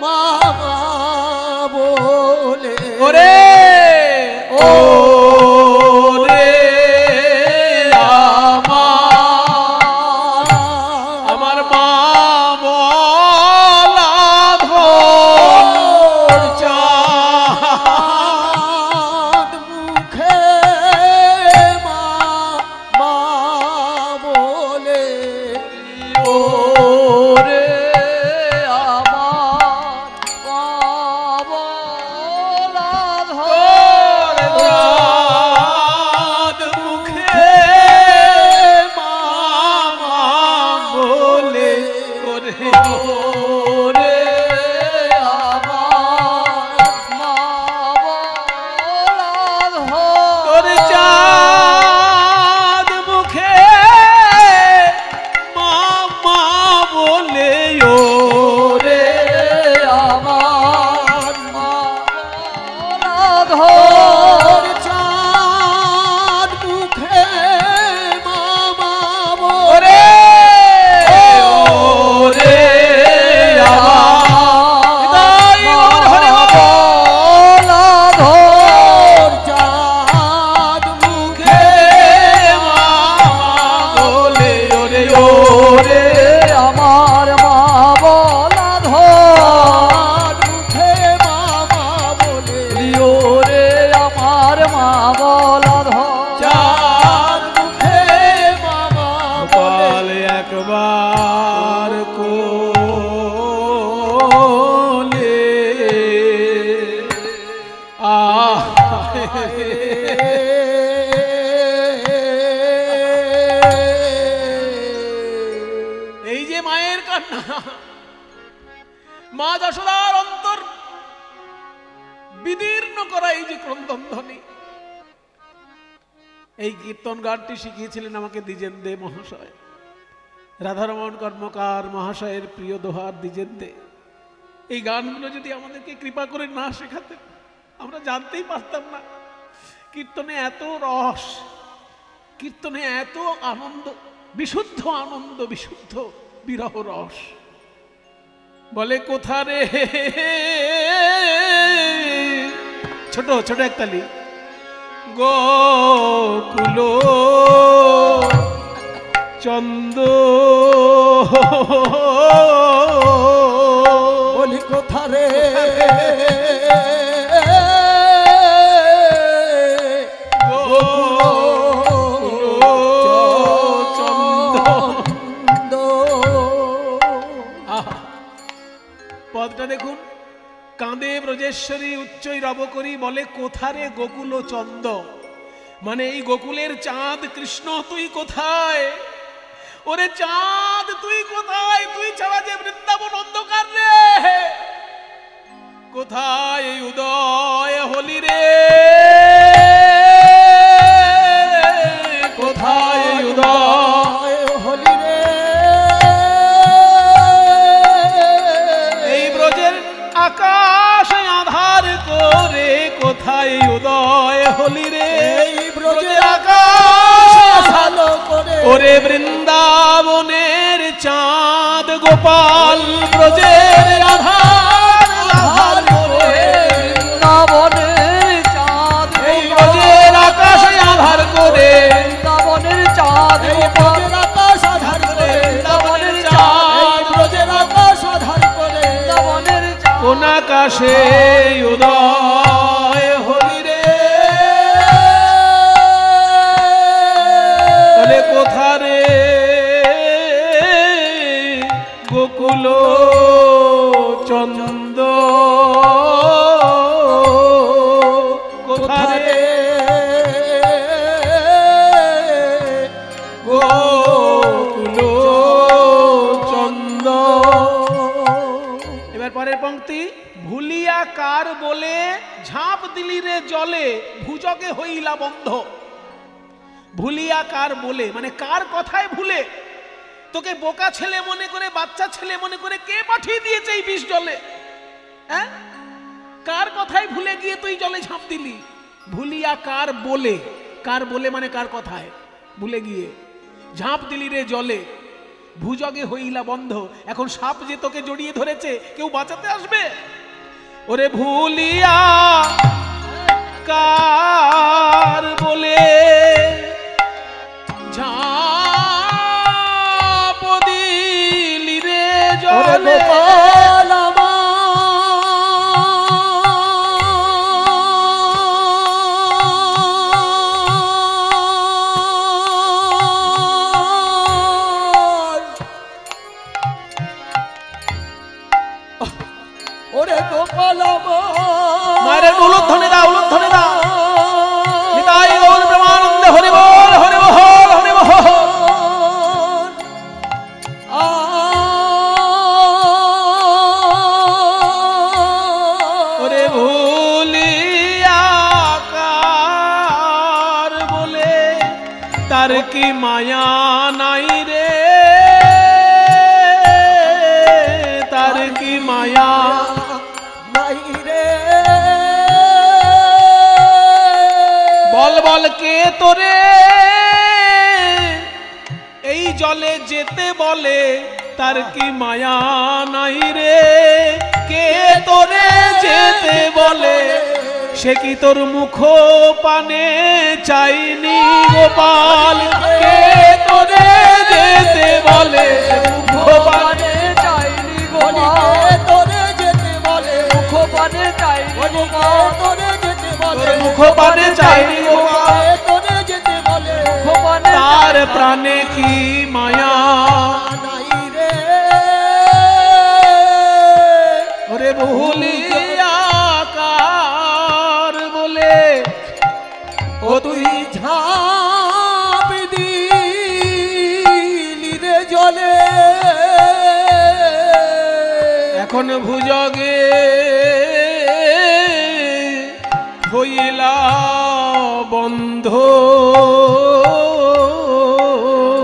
মামা বলে ওরে ও রে আমার মা বলা ধন চাঁদ মুখে মামা বলে ও রে এই যে মায়ের কান্না, মা যশোদার অন্তর বিদীর্ণ করা এই যে ক্রন্দন ধ্বনি, এই কীর্তন গানটি শিখিয়েছিলেন আমাকে দ্বিজেন দে মহাশয়, রাধারমণ কর্মকার মহাশয়ের প্রিয় দোহার দ্বিজেন দে। এই গানগুলো যদি আমাদেরকে কৃপা করে না শেখাতেন আমরা জানতেই পারতাম না কীর্তনে এত রস, কীর্তনে এত আনন্দ, বিশুদ্ধ আনন্দ, বিশুদ্ধ বিরহ রস। বলে কোথা রে, ছোট ছোট একতালি, গোকুল চন্দ, বলি কোথা রে পদটা দেখুন, কাঁদে ব্রজেশ্বরী উচ্চই রব করি, বলে কোথারে গোকুল চন্দ, মানে এই গোকুলের চাঁদ কৃষ্ণ তুই কোথায়? ওরে চাঁদ তুই কোথায়? তুই ছাড়া যে বৃন্দাবন অন্ধকার রে, কোথায় এই উদয় হলি রে, কোথায় এই উদয় হলি রে, এই ব্রজের আকাশে আধার করে, কোথায় উদয় হলি রে, এই ব্রজের আকাশ আলো করে, ওরে বৃন্দাবনের চাঁদ গোপাল ব্রজের আধার আধার করে, বৃন্দাবনের চাঁদ, এই ব্রজের আকাশে আধার করে, বৃন্দাবনের চাঁদ, এই ব্রজের আকাশ আধার করে, বৃন্দাবনের চাঁদ, ব্রজের আকাশ আধার করে, বৃন্দাবনের চাঁদ, কোন আকাশে উদয় হলি রে, বলে কোথা রে গোকুল চন্দ, কোথা রে গোকুল চন্দ। এবার পরের পংক্তি, ভুলিয়া কার বলে ঝাঁপ দিলি রে জলে, ভুজগে হইলা বন্ধ। ভুলিয়া কার বলে মানে কার কথায় ভুলে? তোকে বোকা ছেলে মনে করে, বাচ্চা ছেলে মনে করে কে পাঠিয়ে দিয়েছে এই বিষ জলে? হ্যাঁ, কার কথায় ভুলে গিয়ে তুই জলে ঝাঁপ দিলি? ভুলিয়া কার বলে, কার বলে মানে কার কথায় ভুলে গিয়ে ঝাঁপ দিলি রে জলে। ভুজগে হইলা বন্ধ। এখন সাপ যে তোকে জড়িয়ে ধরেছে, কেউ বাঁচাতে আসবে? ওরে ভুলিয়া কার বলে ঝাঁপ দিলি রে জলে। মায়ের উলুধ্বনি দাও, উলুধ্বনি দাও। নিতাই গৌর প্রেমানন্দে হরি বল, হরি বল, হরি বল। ওরে ভুলিয়া কার বলে তার কি মায়া নাই রে, তার কি মায়া নাই রে। বল বল কে তোরে এই জলে যেতে বলে, তার কি মায়া নাই রে। কে তোরে যেতে বলে, সে কি তোর মুখ পানে চাইনি গোপাল। কে তোরে যেতে বলে, মুখ পানে চাইনি গোপাল। তোরে যেতে বলে মুখ পানে চাইনি গোপাল। তোরে যেতে বলে মুখ পানে চাইনি গোপাল। তোরে যেতে বলে মুখ পানে, তার প্রাণে কি মায়া নাই রে। ওরে ভুলিয়া কার বলে ও তুই ঝাঁপ দিলি রে জলে। এখন ভুজগে হইলা বন্ধ,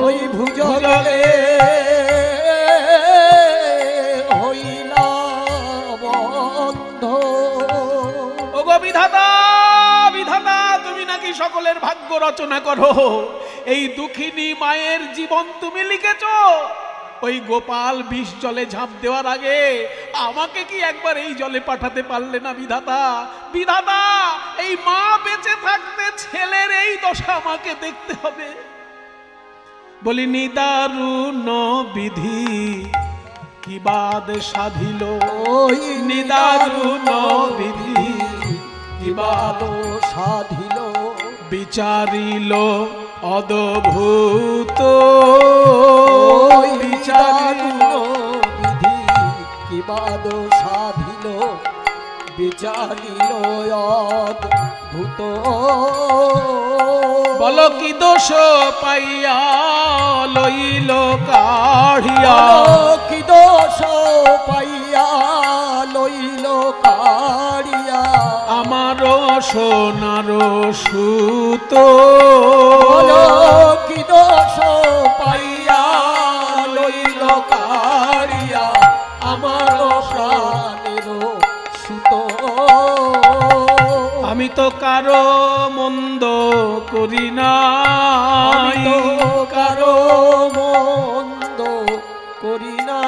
ওই ভুজগে হইলা বন্ধ। ওগো বিধাতা, বিধাতা তুমি নাকি সকলের ভাগ্য রচনা করো। এই দুঃখিনী মায়ের জীবন তুমি লিখেছো। ওই গোপাল বিষ জলে ঝাঁপ দেওয়ার আগে আমাকে কি একবার এই জলে পাঠাতে পারলে না বিধাতা? বিধাতা, এই মা বেঁচে থাকতে ছেলের এই দশা আমাকে দেখতে হবে। বলি নিদারুণ বিধি কি বাদ সাধিল, ওই নিদারুণ বিধি কি বাদ সাধিল। বিচারিল অদ্ভুত, বিচারিল বিধি কি বাদ সাধিল। বিচারিল অদ্ভুত। বল কি দোষ পাইয়া লইল কাঢ়িয়া, কি দোষ পাইয়া লইল কাঢ়িয়া। আমার সোনার সুত, কি দোষ পাইয়া লইল কাঢ়িয়া। আমার প্রাণের সুত। আমি তো কারো মন্দ করি না, কারো মন্দ করি না।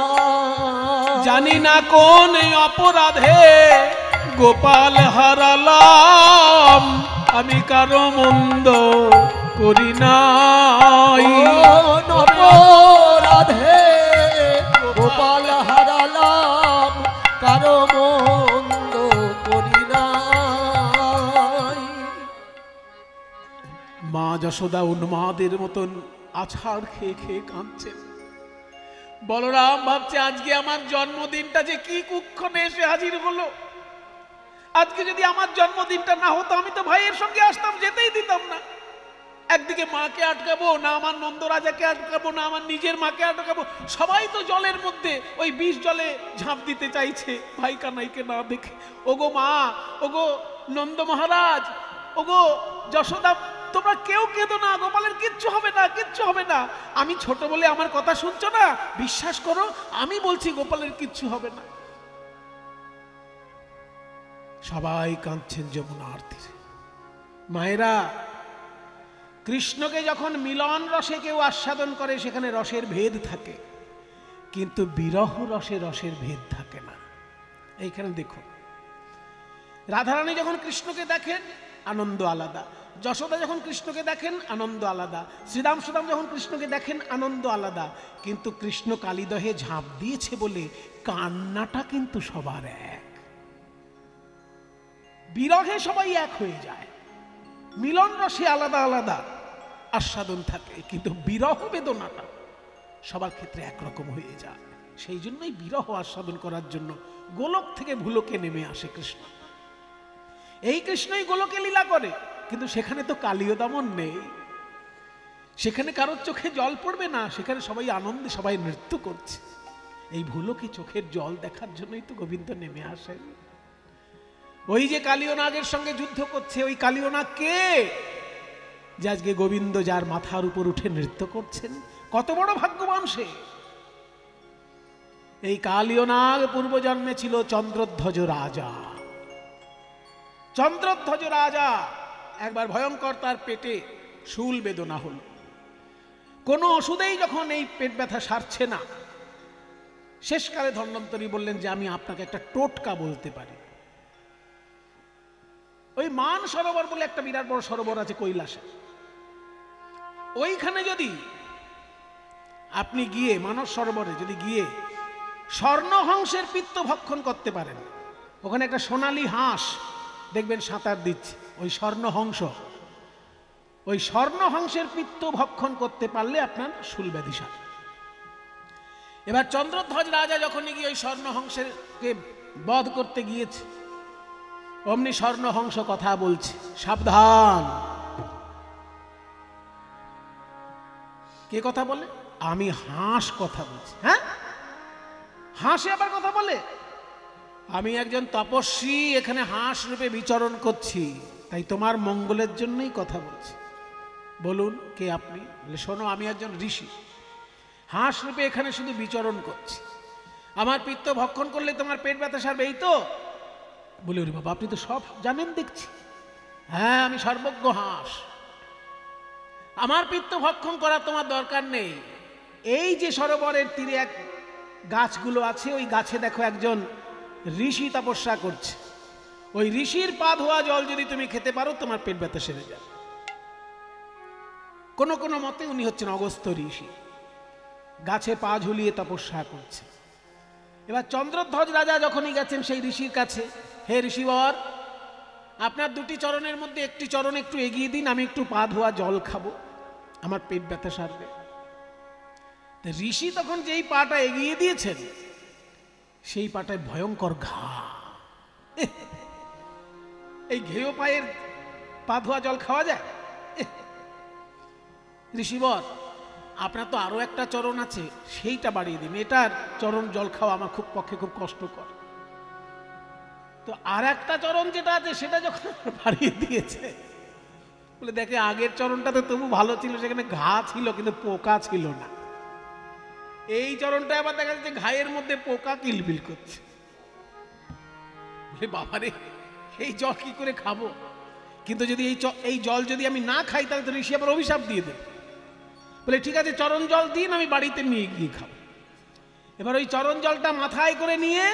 জানি না কোন অপরাধে গোপাল হারালাম। আমি কারো মন্দ করি না, অপরাধে গোপাল হারালাম। কারো মন্দ করি না। মা যশোদা উন্মাদের মতন আছাড় খেয়ে খেয়ে কাঁদছেন। বলরাম ভাবছে আজকে আমার জন্মদিনটা যে কি কুক্ষণে এসে হাজির হলো। আজকে যদি আমার জন্মদিনটা না হতো, আমি তো ভাইয়ের সঙ্গে আসতাম, যেতেই দিতাম না। একদিকে মাকে আটকাবো না, আমার নন্দরাজাকে আটকাবো না, আমার নিজের মাকে আটকাবো। সবাই তো জলের মধ্যে ওই বিষ জলে ঝাঁপ দিতে চাইছে ভাই কানাইকে না দেখে। ওগো মা, ওগো নন্দ মহারাজ, ওগো যশোদা তোমরা কেউ কেঁদো না, গোপালের কিচ্ছু হবে না, কিচ্ছু হবে না। আমি ছোট বলে আমার কথা শুনছো না? বিশ্বাস করো, আমি বলছি গোপালের কিচ্ছু হবে না। সবাই কাঁদছেন যমুনার তীরে। মায়েরা, কৃষ্ণকে যখন মিলন রসে কেউ আস্বাদন করে সেখানে রসের ভেদ থাকে, কিন্তু বিরহ রসে রসের ভেদ থাকে না। এইখানে দেখো, রাধারানী যখন কৃষ্ণকে দেখেন আনন্দ আলাদা, যশোদা যখন কৃষ্ণকে দেখেন আনন্দ আলাদা, শ্রীরাম সুদাম যখন কৃষ্ণকে দেখেন আনন্দ আলাদা, কিন্তু কৃষ্ণ কালীদহে ঝাঁপ দিয়েছে বলে কান্নাটা কিন্তু সবার এক। বিরহে সবাই এক হয়ে যায়, মিলন রসে আলাদা আলাদা আস্বাদন থাকে, কিন্তু বিরহ বেদনাটা সবার ক্ষেত্রে একরকম হয়ে যায়। সেই জন্যই বিরহ আস্বাদন করার জন্য গোলক থেকে ভুলোকে নেমে আসে কৃষ্ণ। এই কৃষ্ণই গোলকে লীলা করে, কিন্তু সেখানে তো কালীয় দমন নেই, সেখানে কারোর চোখে জল পড়বে না, সেখানে সবাই আনন্দে সবাই নৃত্য করছে। এই ভুলোকে চোখের জল দেখার জন্যই তো গোবিন্দ নেমে আসেন। ওই যে কালীয় নাগের সঙ্গে যুদ্ধ করছে, ওই কালীয় নাগ কে? যে আজকে গোবিন্দ যার মাথার উপর উঠে নৃত্য করছেন, কত বড় ভাগ্যবান সে। এই কালীয় নাগ পূর্বজন্মে ছিল চন্দ্রধ্বজ রাজা। চন্দ্রধ্বজ রাজা একবার ভয়ঙ্কর তার পেটে শূল বেদনা হল। কোন ওষুধেই যখন এই পেট ব্যথা সারছে না, শেষকালে ধন্বন্তরী বললেন যে আমি আপনাকে একটা টোটকা বলতে পারি। ওই মান সরোবর বলে একটা বিরাট বড় সরোবর আছে কৈলাসে, ওইখানে যদি আপনি গিয়ে মানস সরোবরে যদি গিয়ে স্বর্ণহংসের পিত্ত ভক্ষণ করতে পারেন, ওখানে একটা সোনালী হাঁস দেখবেন সাঁতার দিচ্ছে, ওই স্বর্ণহংস, ওই স্বর্ণহংসের পিত্ত ভক্ষণ করতে পারলে আপনার শূল ব্যাধি সারে। এবার চন্দ্রধ্বজ রাজা যখনই গিয়ে ওই স্বর্ণহংসকে বধ করতে গিয়েছে, অমনি স্বর্ণহংস কথা বলছে, সাবধান। কে কথা বলে? আমি হাঁস কথা বলছি। হ্যাঁ, হাঁসে আবার কথা বলে? আমি একজন তপস্বী, এখানে হাঁস রূপে বিচরণ করছি, তাই তোমার মঙ্গলের জন্যই কথা বলছি। বলুন কে আপনি? বলে শোনো, আমি একজন ঋষি, হাঁস রূপে এখানে শুধু বিচরণ করছি, আমার পিত্ত ভক্ষণ করলে তোমার পেট ব্যথা সারবে, এই তো? বলে ওরে বাবা, আপনি তো সব জানেন দেখছি। হ্যাঁ, আমি সর্বজ্ঞ হাঁস, আমার পিত্ত ভক্ষণ করা তোমার দরকার নেই। এই যে সরোবরের তীরে এক গাছগুলো আছে, ওই গাছে দেখো একজন ঋষি তপস্যা করছে, ওই ঋষির পা ধোয়া জল যদি তুমি খেতে পারো তোমার পেট ব্যথা সেরে যাবে। কোন কোন মতে উনি হচ্ছেন অগস্ত্য ঋষি, গাছে পা ঝুলিয়ে তপস্যা করছে। এবার চন্দ্রধ্বজ রাজা যখনই গেছেন সেই ঋষির কাছে, হে ঋষিবর, আপনার দুটি চরণের মধ্যে একটি চরণ একটু এগিয়ে দিন, আমি একটু পা ধোয়া জল খাবো, আমার পেট ব্যথা সারবে। ঋষি তখন যেই পাটা এগিয়ে দিয়েছেন, সেই পাটায় ভয়ঙ্কর ঘা। এই ঘেয় পায়ের পা ধোয়া জল খাওয়া যায়? ঋষিবর, আপনার তো আরো একটা চরণ আছে, সেইটা বাড়িয়ে দিন, এটার চরণ জল খাওয়া আমার পক্ষে খুব কষ্টকর। তো আর একটা চরণ যেটা আছে সেটা যখন বাড়িয়ে দিয়েছে, বলে দেখে আগের চরণটা তো তবু ভালো ছিল, সেখানে ঘা ছিল কিন্তু পোকা ছিল না। এই চরণটা আবার দেখা যাচ্ছে ঘায়ের মধ্যে পোকা কিলবিল করছে। বাবারে, এই জল কি করে খাবো? কিন্তু যদি এই জল যদি আমি না খাই তাহলে তো ঋষি আবার অভিশাপ দিয়ে দেবে। বলে ঠিক আছে, চরণ জল দিন, আমি বাড়িতে নিয়ে গিয়ে খাবো। এবার ওই চরণ জলটা মাথায় করে নিয়ে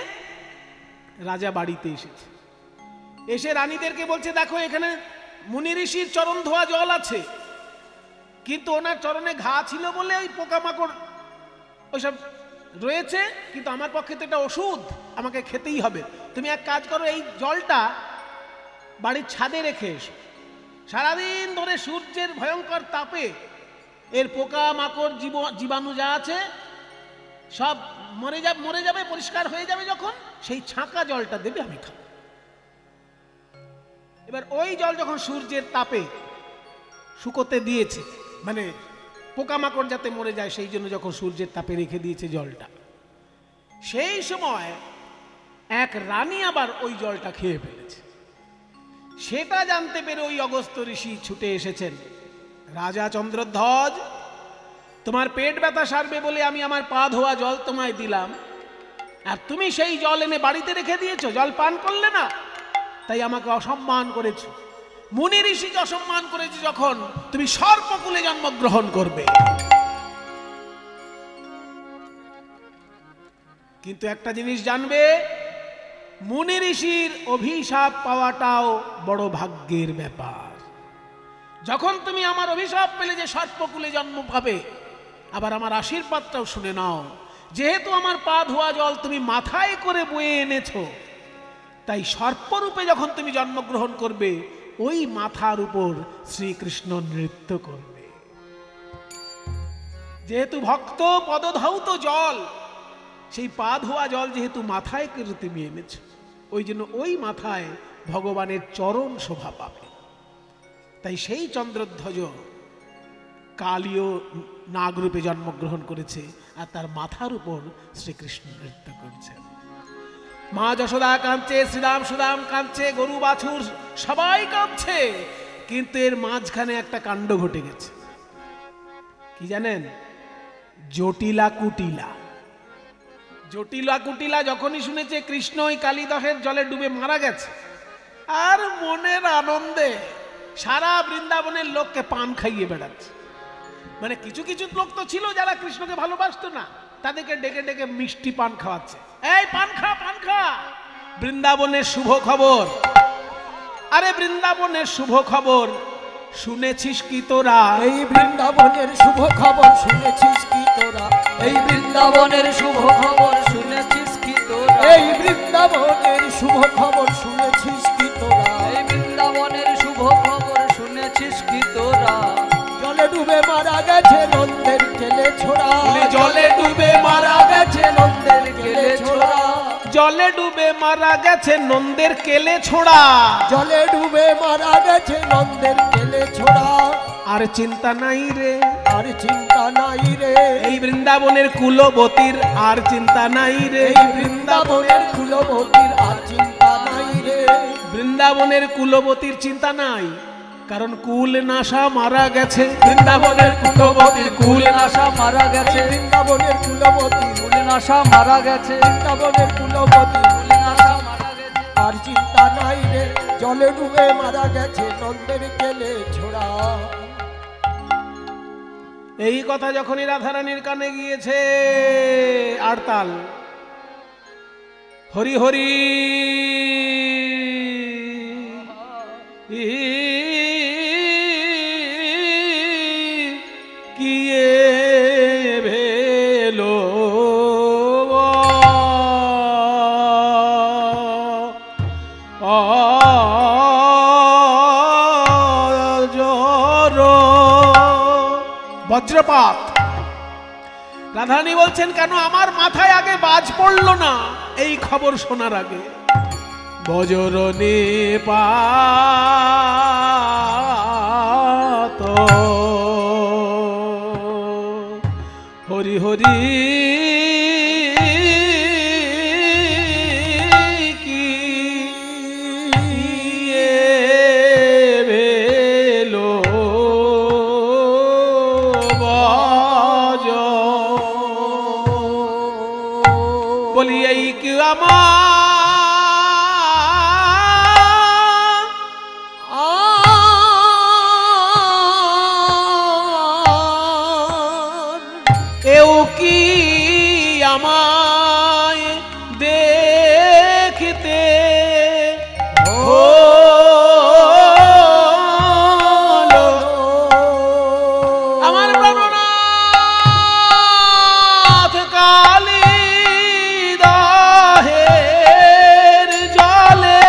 রাজা বাড়িতে এসেছে, এসে রানীদেরকে বলছে দেখো এখানে মুনি ঋষির চরণ ধোয়া জল আছে, কিন্তু ওনার চরণে ঘা ছিল বলে ওই পোকামাকড় ওইসব রয়েছে, কিন্তু আমার পক্ষে তো এটা ওষুধ, আমাকে খেতেই হবে। তুমি এক কাজ করো, এই জলটা বাড়ির ছাদে রেখে এসো, সারাদিন ধরে সূর্যের ভয়ঙ্কর তাপে এর পোকা মাকড় জীবাণু যা আছে সব মরে যাবে, পরিষ্কার হয়ে যাবে, যখন সেই ছাঁকা জলটা দেবে আমি খাবো। এবার ওই জল যখন সূর্যের তাপে শুকোতে দিয়েছে, মানে পোকামাকড় যাতে মরে যায় সেই জন্য যখন সূর্যের তাপে রেখে দিয়েছে জলটা, সেই সময় এক রানী আবার ওই জলটা খেয়ে ফেলেছে। সেটা জানতে পেরে ওই অগস্ত্য ঋষি ছুটে এসেছেন। রাজা চন্দ্রধ্বজ, তোমার পেট ব্যথা সারবে বলে আমি আমার পা ধোয়া জল তোমায় দিলাম, আর তুমি সেই জল এনে বাড়িতে রেখে দিয়েছো, জল পান করলে না, তাই আমাকে অসম্মান করেছো। মুনি ঋষিকে অসম্মান করেছে যখন, তুমি সর্পকুলে জন্মগ্রহণ করবে। কিন্তু একটা জিনিস জানবে, মুনি ঋষির অভিশাপ পাওয়াটাও বড় ভাগ্যের ব্যাপার। যখন তুমি আমার অভিশাপ পেলে যে সর্পকুলে জন্ম পাবে, আবার আমার আশীর্বাদটাও শুনে নাও, যেহেতু আমার পা ধোয়া জল তুমি মাথায় করে বয়ে এনেছো, তাই সর্পরূপে যখন তুমি জন্মগ্রহণ করবে, ওই মাথার উপর শ্রীকৃষ্ণ নৃত্য করবে। যেহেতু ভক্ত পদধৌত জল, সেই পা ধোয়া জল যেহেতু মাথায় করে তুমি এনেছো, ওই জন্য ওই মাথায় ভগবানের চরম শোভা পাবে। তাই সেই চন্দ্রধ্বজ কালীয় নাগরূপে জন্মগ্রহণ করেছে, আর তার মাথার উপর শ্রীকৃষ্ণ নৃত্য করছেন। মা যশোদা কাঁদছে, শ্রীরাম সুদাম কাঁদছে, গরু বাছুর সবাই কাঁদছে, কিন্তু এর মাঝখানে একটা কাণ্ড ঘটে গেছে। কি জানেন? জটিলা কুটিলা। জটিলা কুটিলা যখনই শুনেছে কৃষ্ণ ওই কালিদহের জলে ডুবে মারা গেছে, আর মনের আনন্দে সারা বৃন্দাবনের লোককে পান খাইয়ে বেড়াচ্ছে। মানে কিছু কিছু লোক তো ছিল যারা কৃষ্ণকে ভালোবাসতো না, তাদেরকে ডেকে ডেকে মিষ্টি পান খাওয়াচ্ছে। এই পান খা, পান খা, বৃন্দাবনের শুভ খবর। আরে বৃন্দাবনের শুভ খবর শুনেছিস কি তোরা? এই বৃন্দাবনের শুভ খবর শুনেছিস কি তোরা? এই বৃন্দাবনের শুভ খবর শুনেছিস কি তোরা? এই বৃন্দাবনের শুভ খবর শুনেছিস কি তোরা? এই বৃন্দাবনের শুভ খবর শুনেছিস কি তোরা? জলে ডুবে মারা গেছে নন্দের কেলে ছোড়া। জলে ডুবে মারা গেছে নন্দের কেলে ছোড়া। জলে ডুবে মারা গেছে নন্দের কেলে ছোড়া। জলে ডুবে মারা গেছে নন্দের কেলে ছোড়া। আর চিন্তা নাই রে, আর চিন্তা নাই রে। এই বৃন্দাবনের কুলবতীর আর চিন্তা নাই রে। এই বৃন্দাবনের কুলবতীর আর চিন্তা নাই রে। বৃন্দাবনের কুলবতীর চিন্তা নাই, কারণ কুল নাশা মারা গেছে। বৃন্দাবনের কুলবতীর কুল নাশা মারা গেছে। বৃন্দাবনের কুলবতী কুল নাশা মারা গেছে। বৃন্দাবনের কুলবতী কুল নাশা মারা গেছে। আর চিন্তা নাই রে। জলে ডুবে মারা গেছে নন্দের কেলে ছোড়া। এই কথা যখনই রাধারানীর কানে গিয়েছে, আড়তাল হরি হরি কিয়ে ভেলো বজ্রপাত। রাধারানী বলছেন, কেন আমার মাথায় আগে বাজ পড়লো না এই খবর শোনার আগে? বজরনে পাত হরি হরি কি ভেলো বজ। বলি এই কি আমার কি আমায় দেখতে হলো? আমার প্রাণনাথ কালিদাহের জলে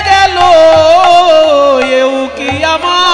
গেল, এও কি আমার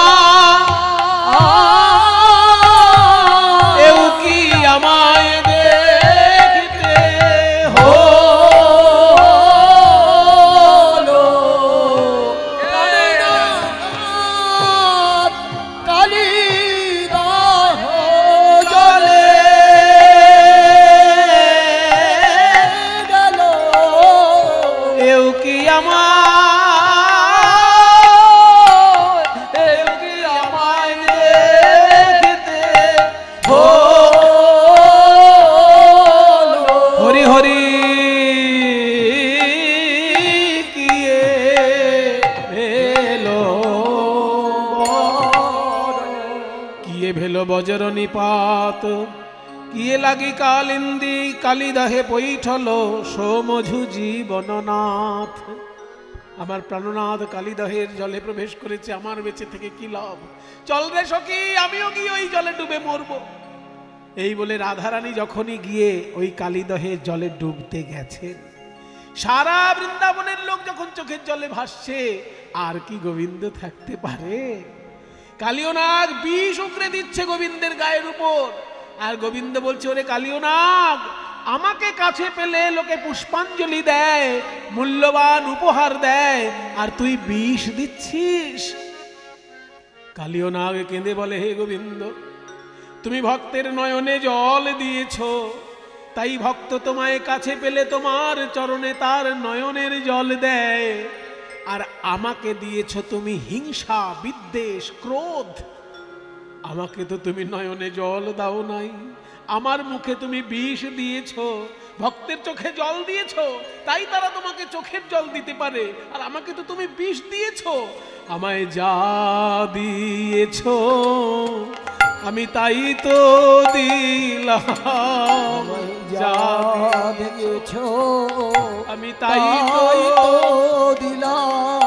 বজ্র নিপাত কিয়ে লাগি কালিন্দি কালিদাহে পৈঠল সোমঝু জীবননাথ। আমার প্রাণনাথ কালিদাহের জলে প্রবেশ করেছে, আমার বেঁচে থেকে কি লাভ? চল রে সখী, আমিও গিয়ে ওই জলে ডুবে মরব। এই বলে রাধারানী যখনই গিয়ে ওই কালিদহের জলে ডুবতে গেছেন, সারা বৃন্দাবনের লোক যখন চোখের জলে ভাসছে, আর কি গোবিন্দ থাকতে পারে? কালিয়নাগ বিষ উকড়ে দিচ্ছে গোবিন্দের গায়ের উপর, আর গোবিন্দ বলছে, ওরে কালিয়নাগ, আমাকে কাছে পেলে লোকে পুষ্পাঞ্জলি দেয়, মূল্যবান উপহার দেয়, আর তুই বিষ দিচ্ছিস। কালিয়নাগ কেঁদে বলে, হে গোবিন্দ, তুমি ভক্তের নয়নে জল দিয়েছ, তাই ভক্ত তোমায় কাছে পেলে তোমার চরণে তার নয়নের জল দেয়, আর আমাকে দিয়েছ তুমি হিংসা, বিদ্বেষ, ক্রোধ। আমাকে তো তুমি নয়নে জল দাও নাই, আমার মুখে তুমি বিষ দিয়েছ। ভক্তের চোখে জল দিয়েছ, তাই তারা তোমাকে চোখের জল দিতে পারে, আর আমাকে তো তুমি বিষ দিয়েছ। আমায় যা দিয়েছ আমি তাই তো দিলাম, যা দিয়েছ আমি তাই তো দিলাম।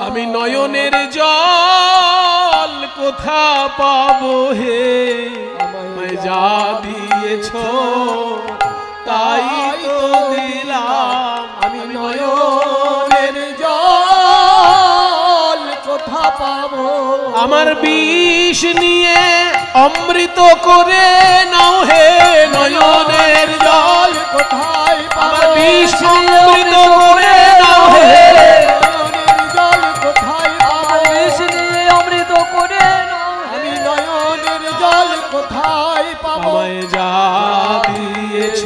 আমি নয়নের জল কোথা পাবো হে, আমায় যা দিয়েছ তাই তো দিলাম। আমি নয়নের জল কোথা পাবো? আমার বিষ নিয়ে অমৃত করে নাও হে, নয়নের জল কোথায় আমার বিষ অমৃত করে নাও হে, নয়নের জল কোথায় পাবো? বিষ নিয়ে অমৃত করে নাও হে। আমি নয়নের জল কোথায় পাবো? আমায় যা দিয়েছ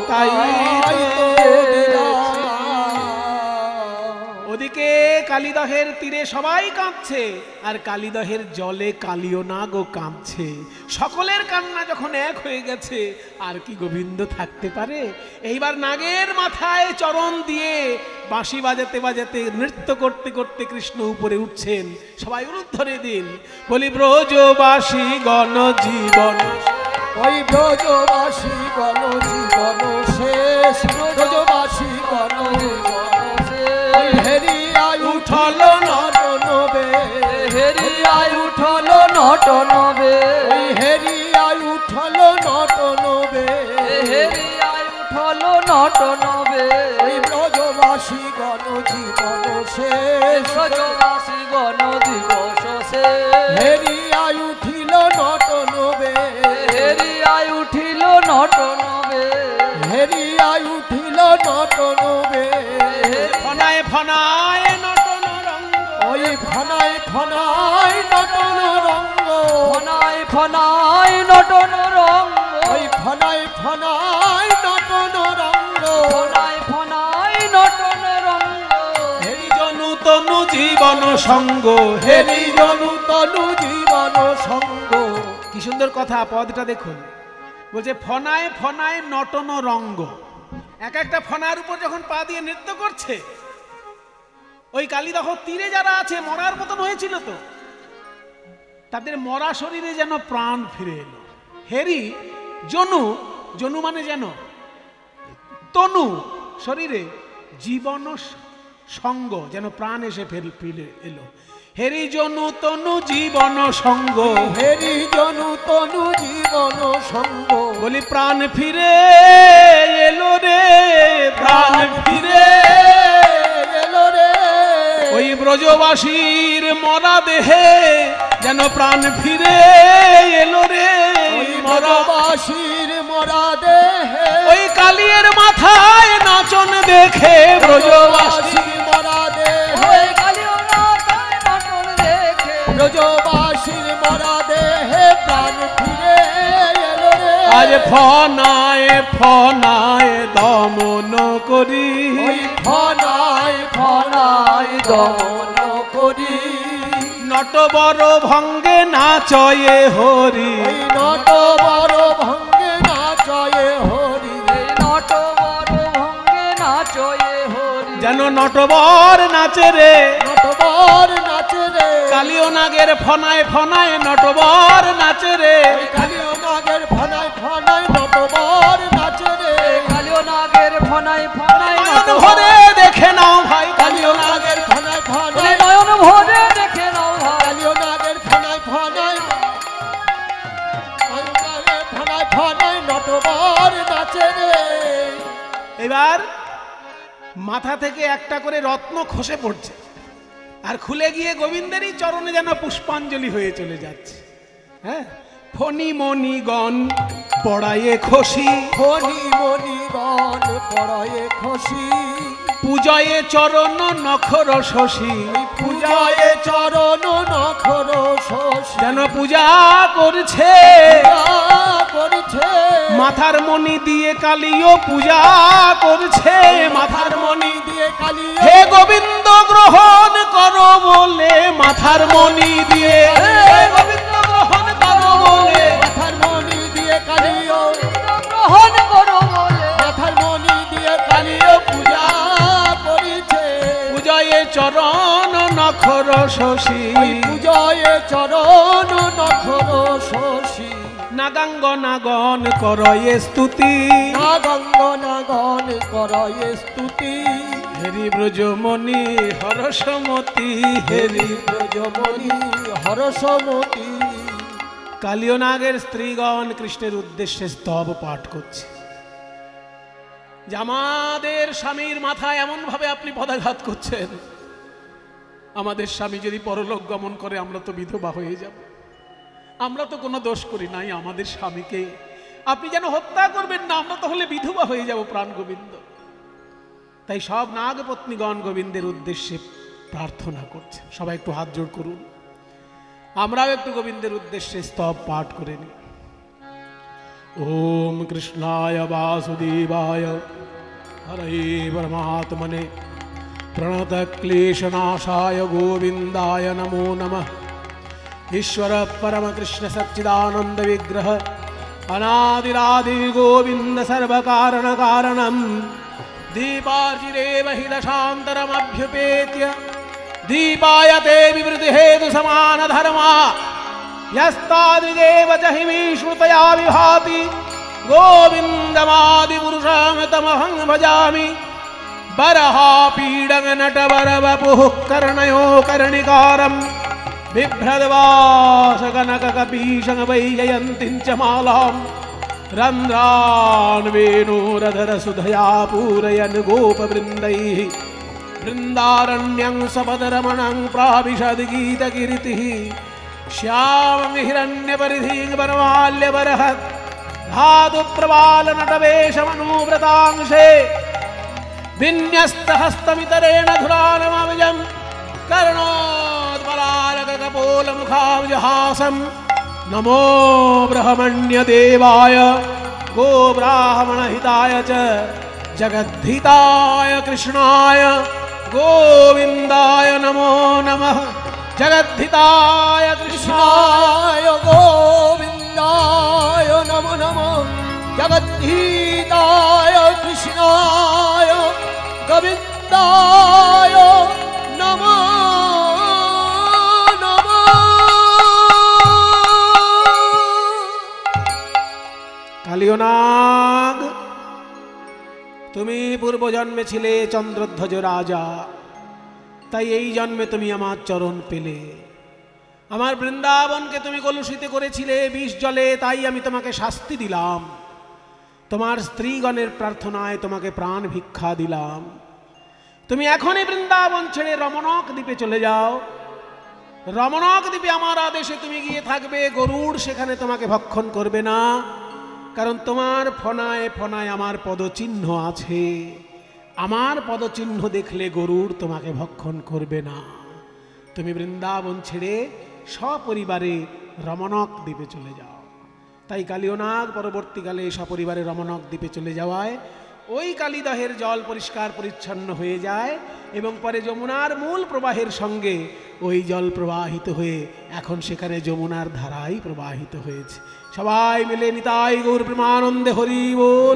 তাই তো দিলাম। ওদিকে কালিদহের তীরে সবাই কাঁদছে, আর কালিদহের জলে কালিয়নাগও কাঁদছে। সকলের কান্না যখন এক হয়ে গেছে, আর কি গোবিন্দ থাকতে পারে? এইবার নাগের মাথায় চরণ দিয়ে বাঁশি বাজাতে বাজাতে নৃত্য করতে করতে কৃষ্ণ উপরে উঠছেন। সবাই উলুধ্বনি দিন, বলি ব্রজবাসী গণ জীবন, ওই ব্রজবাসী গণ জীবন শেষ, ব্রজবাসী গণ জীবন শেষ। ওই হেরিয়ায় উঠল নটনবে, হেরিয়ায় উঠল নটনবে, ওই হেরিয়ায় উঠল নটনবে, হেরিয়ায় উঠল নটনবে। ওই ব্রজবাসী গণ জীবন শেষ, ব্রজবাসী গণ দিবস শেষ। হেরিয়ায় উঠিল নটনবে, হেরিয়ায় উঠিল নটনবে, হেরিয়ায় উঠিল নটনবে। ফনায় ফনায় নটন রঙ্গ, ওই ফনায় ফনায় নটন রঙ্গ, ফনায় ফনায় নটন রঙ্গ, ওই ফনায় ফনায় নটন রঙ্গ। ফনায় ফনায় নটন রঙ্গ। হেরি জনু তনু জীবন সঙ্গ, হেরি জনু তনু জীবন সঙ্গ। কি সুন্দর কথা, পদটা দেখুন। বলছে ফনায় ফনায় নটন রঙ্গ। এক একটা ফনার উপর যখন পা দিয়ে নৃত্য করছে, ওই কালিদহ তীরে যারা আছে মরার মতন হয়েছিল, তো তাদের মরা শরীরে যেন প্রাণ ফিরে এলো। হেরি জনু, জনু মানে যেন তনু, শরীরে জীবন সঙ্গ, যেন প্রাণ এসে ফিরে এলো। হেরি জনু তনু জীবন সঙ্গ, হেরি জনু তনু জীবন সঙ্গ। বলি প্রাণ ফিরে এলো রে, প্রাণ ফিরে এলো রে। ওই ব্রজবাসীর মরা দেহে যেন প্রাণ ফিরে এলো রে। ওই ব্রজবাসীর মরা দেহে, ওই কালিয়ের মাথায় নাচন দেখে ব্রজবাসী মরা দেহে, ওই কালিয়নাথায় নটন দেখে, ব্রজবাসীর মরা দেহে প্রাণ ফিরে এলো রে। আজ ফনায় ফনায় দমন করি, ওই ফনায় ফনায় দমন করি, নটবর ভঙ্গে নাচয়ে হরি। ওই নট বড় ভঙ্গে নাচয়ে হরি, এই নটবর ভঙ্গে নাচয়ে হরি। যেন নটবর নাচে রে, নটবর নাচে রে। কালিও কালিও নাগের ফনায় ফনায় নটবর নাচে রে, কালিও নাগের ফনায় ফনায় নটবর নাচে রে, কালিও নাগের ফনায় ফনায় নয়ন ভরে দেখে নাও ভাই কালিও নাগের ফনায় ফনায় নয়ন ভরে দেখে নাও ভাই, কালিও নাগের ফনায় ফনায় ফনায় ফনায় নটবর নাচে রে। এবার মাথা থেকে একটা করে রত্ন খসে পড়ছে আর খুলে গিয়ে গোবিন্দেরই চরণে যেন পুষ্পাঞ্জলি হয়ে চলে যাচ্ছে। হ্যাঁ, ফণি মণিগণ পড়ায়ে খসি, ফণি মণিগণ পড়ায়ে খসি, পূজয়ে চরণ নখর শশী, পূজায়ে চরণ নখর শশী, যেন পূজা করছে করছে মাথার মণি দিয়ে কালিও পূজা করছে, মাথার মণি দিয়ে কালী হে গোবিন্দ গ্রহণ করো বলে, মাথার মণি দিয়ে হে গোবিন্দ গ্রহণ করো বলে, মাথার মণি দিয়ে কালীও গ্রহণ করো বলে, মাথার মণি দিয়ে কালীও পূজা করিছে, পূজয়ে চরণ নখর শশী, পূজয়ে চরণ নখর শশী, নাগাঙ্গনাগণ করয়ে স্তুতি, নাগাঙ্গনাগণ করয়ে স্তুতি, হেরি ব্রজমণি হরসমতি, হেরি ব্রজমণি হরসমতি। কালিও নাগের স্ত্রীগণ কৃষ্ণের উদ্দেশ্যে স্তব পাঠ করছে যে আমাদের স্বামীর মাথায় এমন ভাবে আপনি পদাঘাত করছেন, আমাদের স্বামী যদি পরলোক গমন করে আমরা তো বিধবা হয়ে যাব, আমরা তো কোনো দোষ করি নাই, আমাদের স্বামীকে আপনি যেন হত্যা করবেন না, আমরা তাহলে বিধবা হয়ে যাব প্রাণ গোবিন্দ। তাই সব নাগপত্নীগণ গোবিন্দের উদ্দেশ্যে প্রার্থনা করছে। সবাই একটু হাত জোড় করুন, আমরাও একটু গোবিন্দের উদ্দেশ্যে স্তব পাঠ করে নিই। ওম কৃষ্ণায় বাসুদেবায় হরে পরমাত্মনে প্রণত ক্লেশনাশায় গোবিন্দায় নমো নমঃ। ईश्वर परम कृष्ण सच्चिदानंद विग्रह अनादिरादि गोविंद सर्व कारण कारणम दीपार्जिरेव हि दशान्तरमभ्युपेत्य दीपायते विवृति हेतु समान धर्मा यस्तादृगेव च हि विश्रुतया विभाति गोविन्दमादि पुरुषं तमहं भजामि। बरहापीडं नटवरवपुः कर्णयो कर्णिकारम् बिभ्रद्वासकनककपीशं वैजयन्तीं च मालां रन्ध्रान् वेणोरधरसुधया पूरयन् गोपवृन्दैः वृन्दारण्यं सपदरमणं प्राविशद्गीतकीर्तिः श्यामं हिरण्यपरिधिं वनमाल्यबरहत् धातुप्रवालनटवेशमनुव्रतांशे विन्यस्तहस्तमितरेण धुरानमविजम् कर्णोद्बलालकपोलमुखाब्जहासं नमो ब्रह्मण्यदेवाय गोब्राह्मणहिताय च जगद्धिताय कृष्णाय गोविन्दाय नमो नमः। जगद्धिताय कृष्णाय गोविन्दाय नमो नमः। जगद्धिताय कृष्णाय गोविन्दाय नमो नमः। কালিও নাগ, তুমি পূর্বজন্মে ছিলে চন্দ্রধ্বজ রাজা, তাই এই জন্মে তুমি আমার চরণ পেলে। আমার বৃন্দাবনকে তুমি কলুষিত করেছিলে বিষ জলে, তাই আমি তোমাকে শাস্তি দিলাম। তোমার স্ত্রীগণের প্রার্থনায় তোমাকে প্রাণ ভিক্ষা দিলাম। তুমি এখনই বৃন্দাবন ছেড়ে রমণক দ্বীপে চলে যাও। রমণক দ্বীপে আমার আদেশে তুমি গিয়ে থাকবে। গরুড় সেখানে তোমাকে ভক্ষণ করবে না, কারণ তোমার ফনায় ফনায় আমার পদচিহ্ন আছে। আমার পদচিহ্ন দেখলে গরুড় তোমাকে ভক্ষণ করবে না। তুমি বৃন্দাবন ছেড়ে সপরিবারে রমণক দ্বীপে চলে যাও। তাই কালিও নাগ পরবর্তীকালে সপরিবারে রমণক দ্বীপে চলে যাওয়ায় ওই কালিদহের জল পরিষ্কার পরিচ্ছন্ন হয়ে যায় এবং পরে যমুনার মূল প্রবাহের সঙ্গে ওই জল প্রবাহিত হয়ে এখন সেখানে যমুনার ধারাই প্রবাহিত হয়েছে। সবাই মিলে নিতাই গৌর প্রেমানন্দে হরি বল।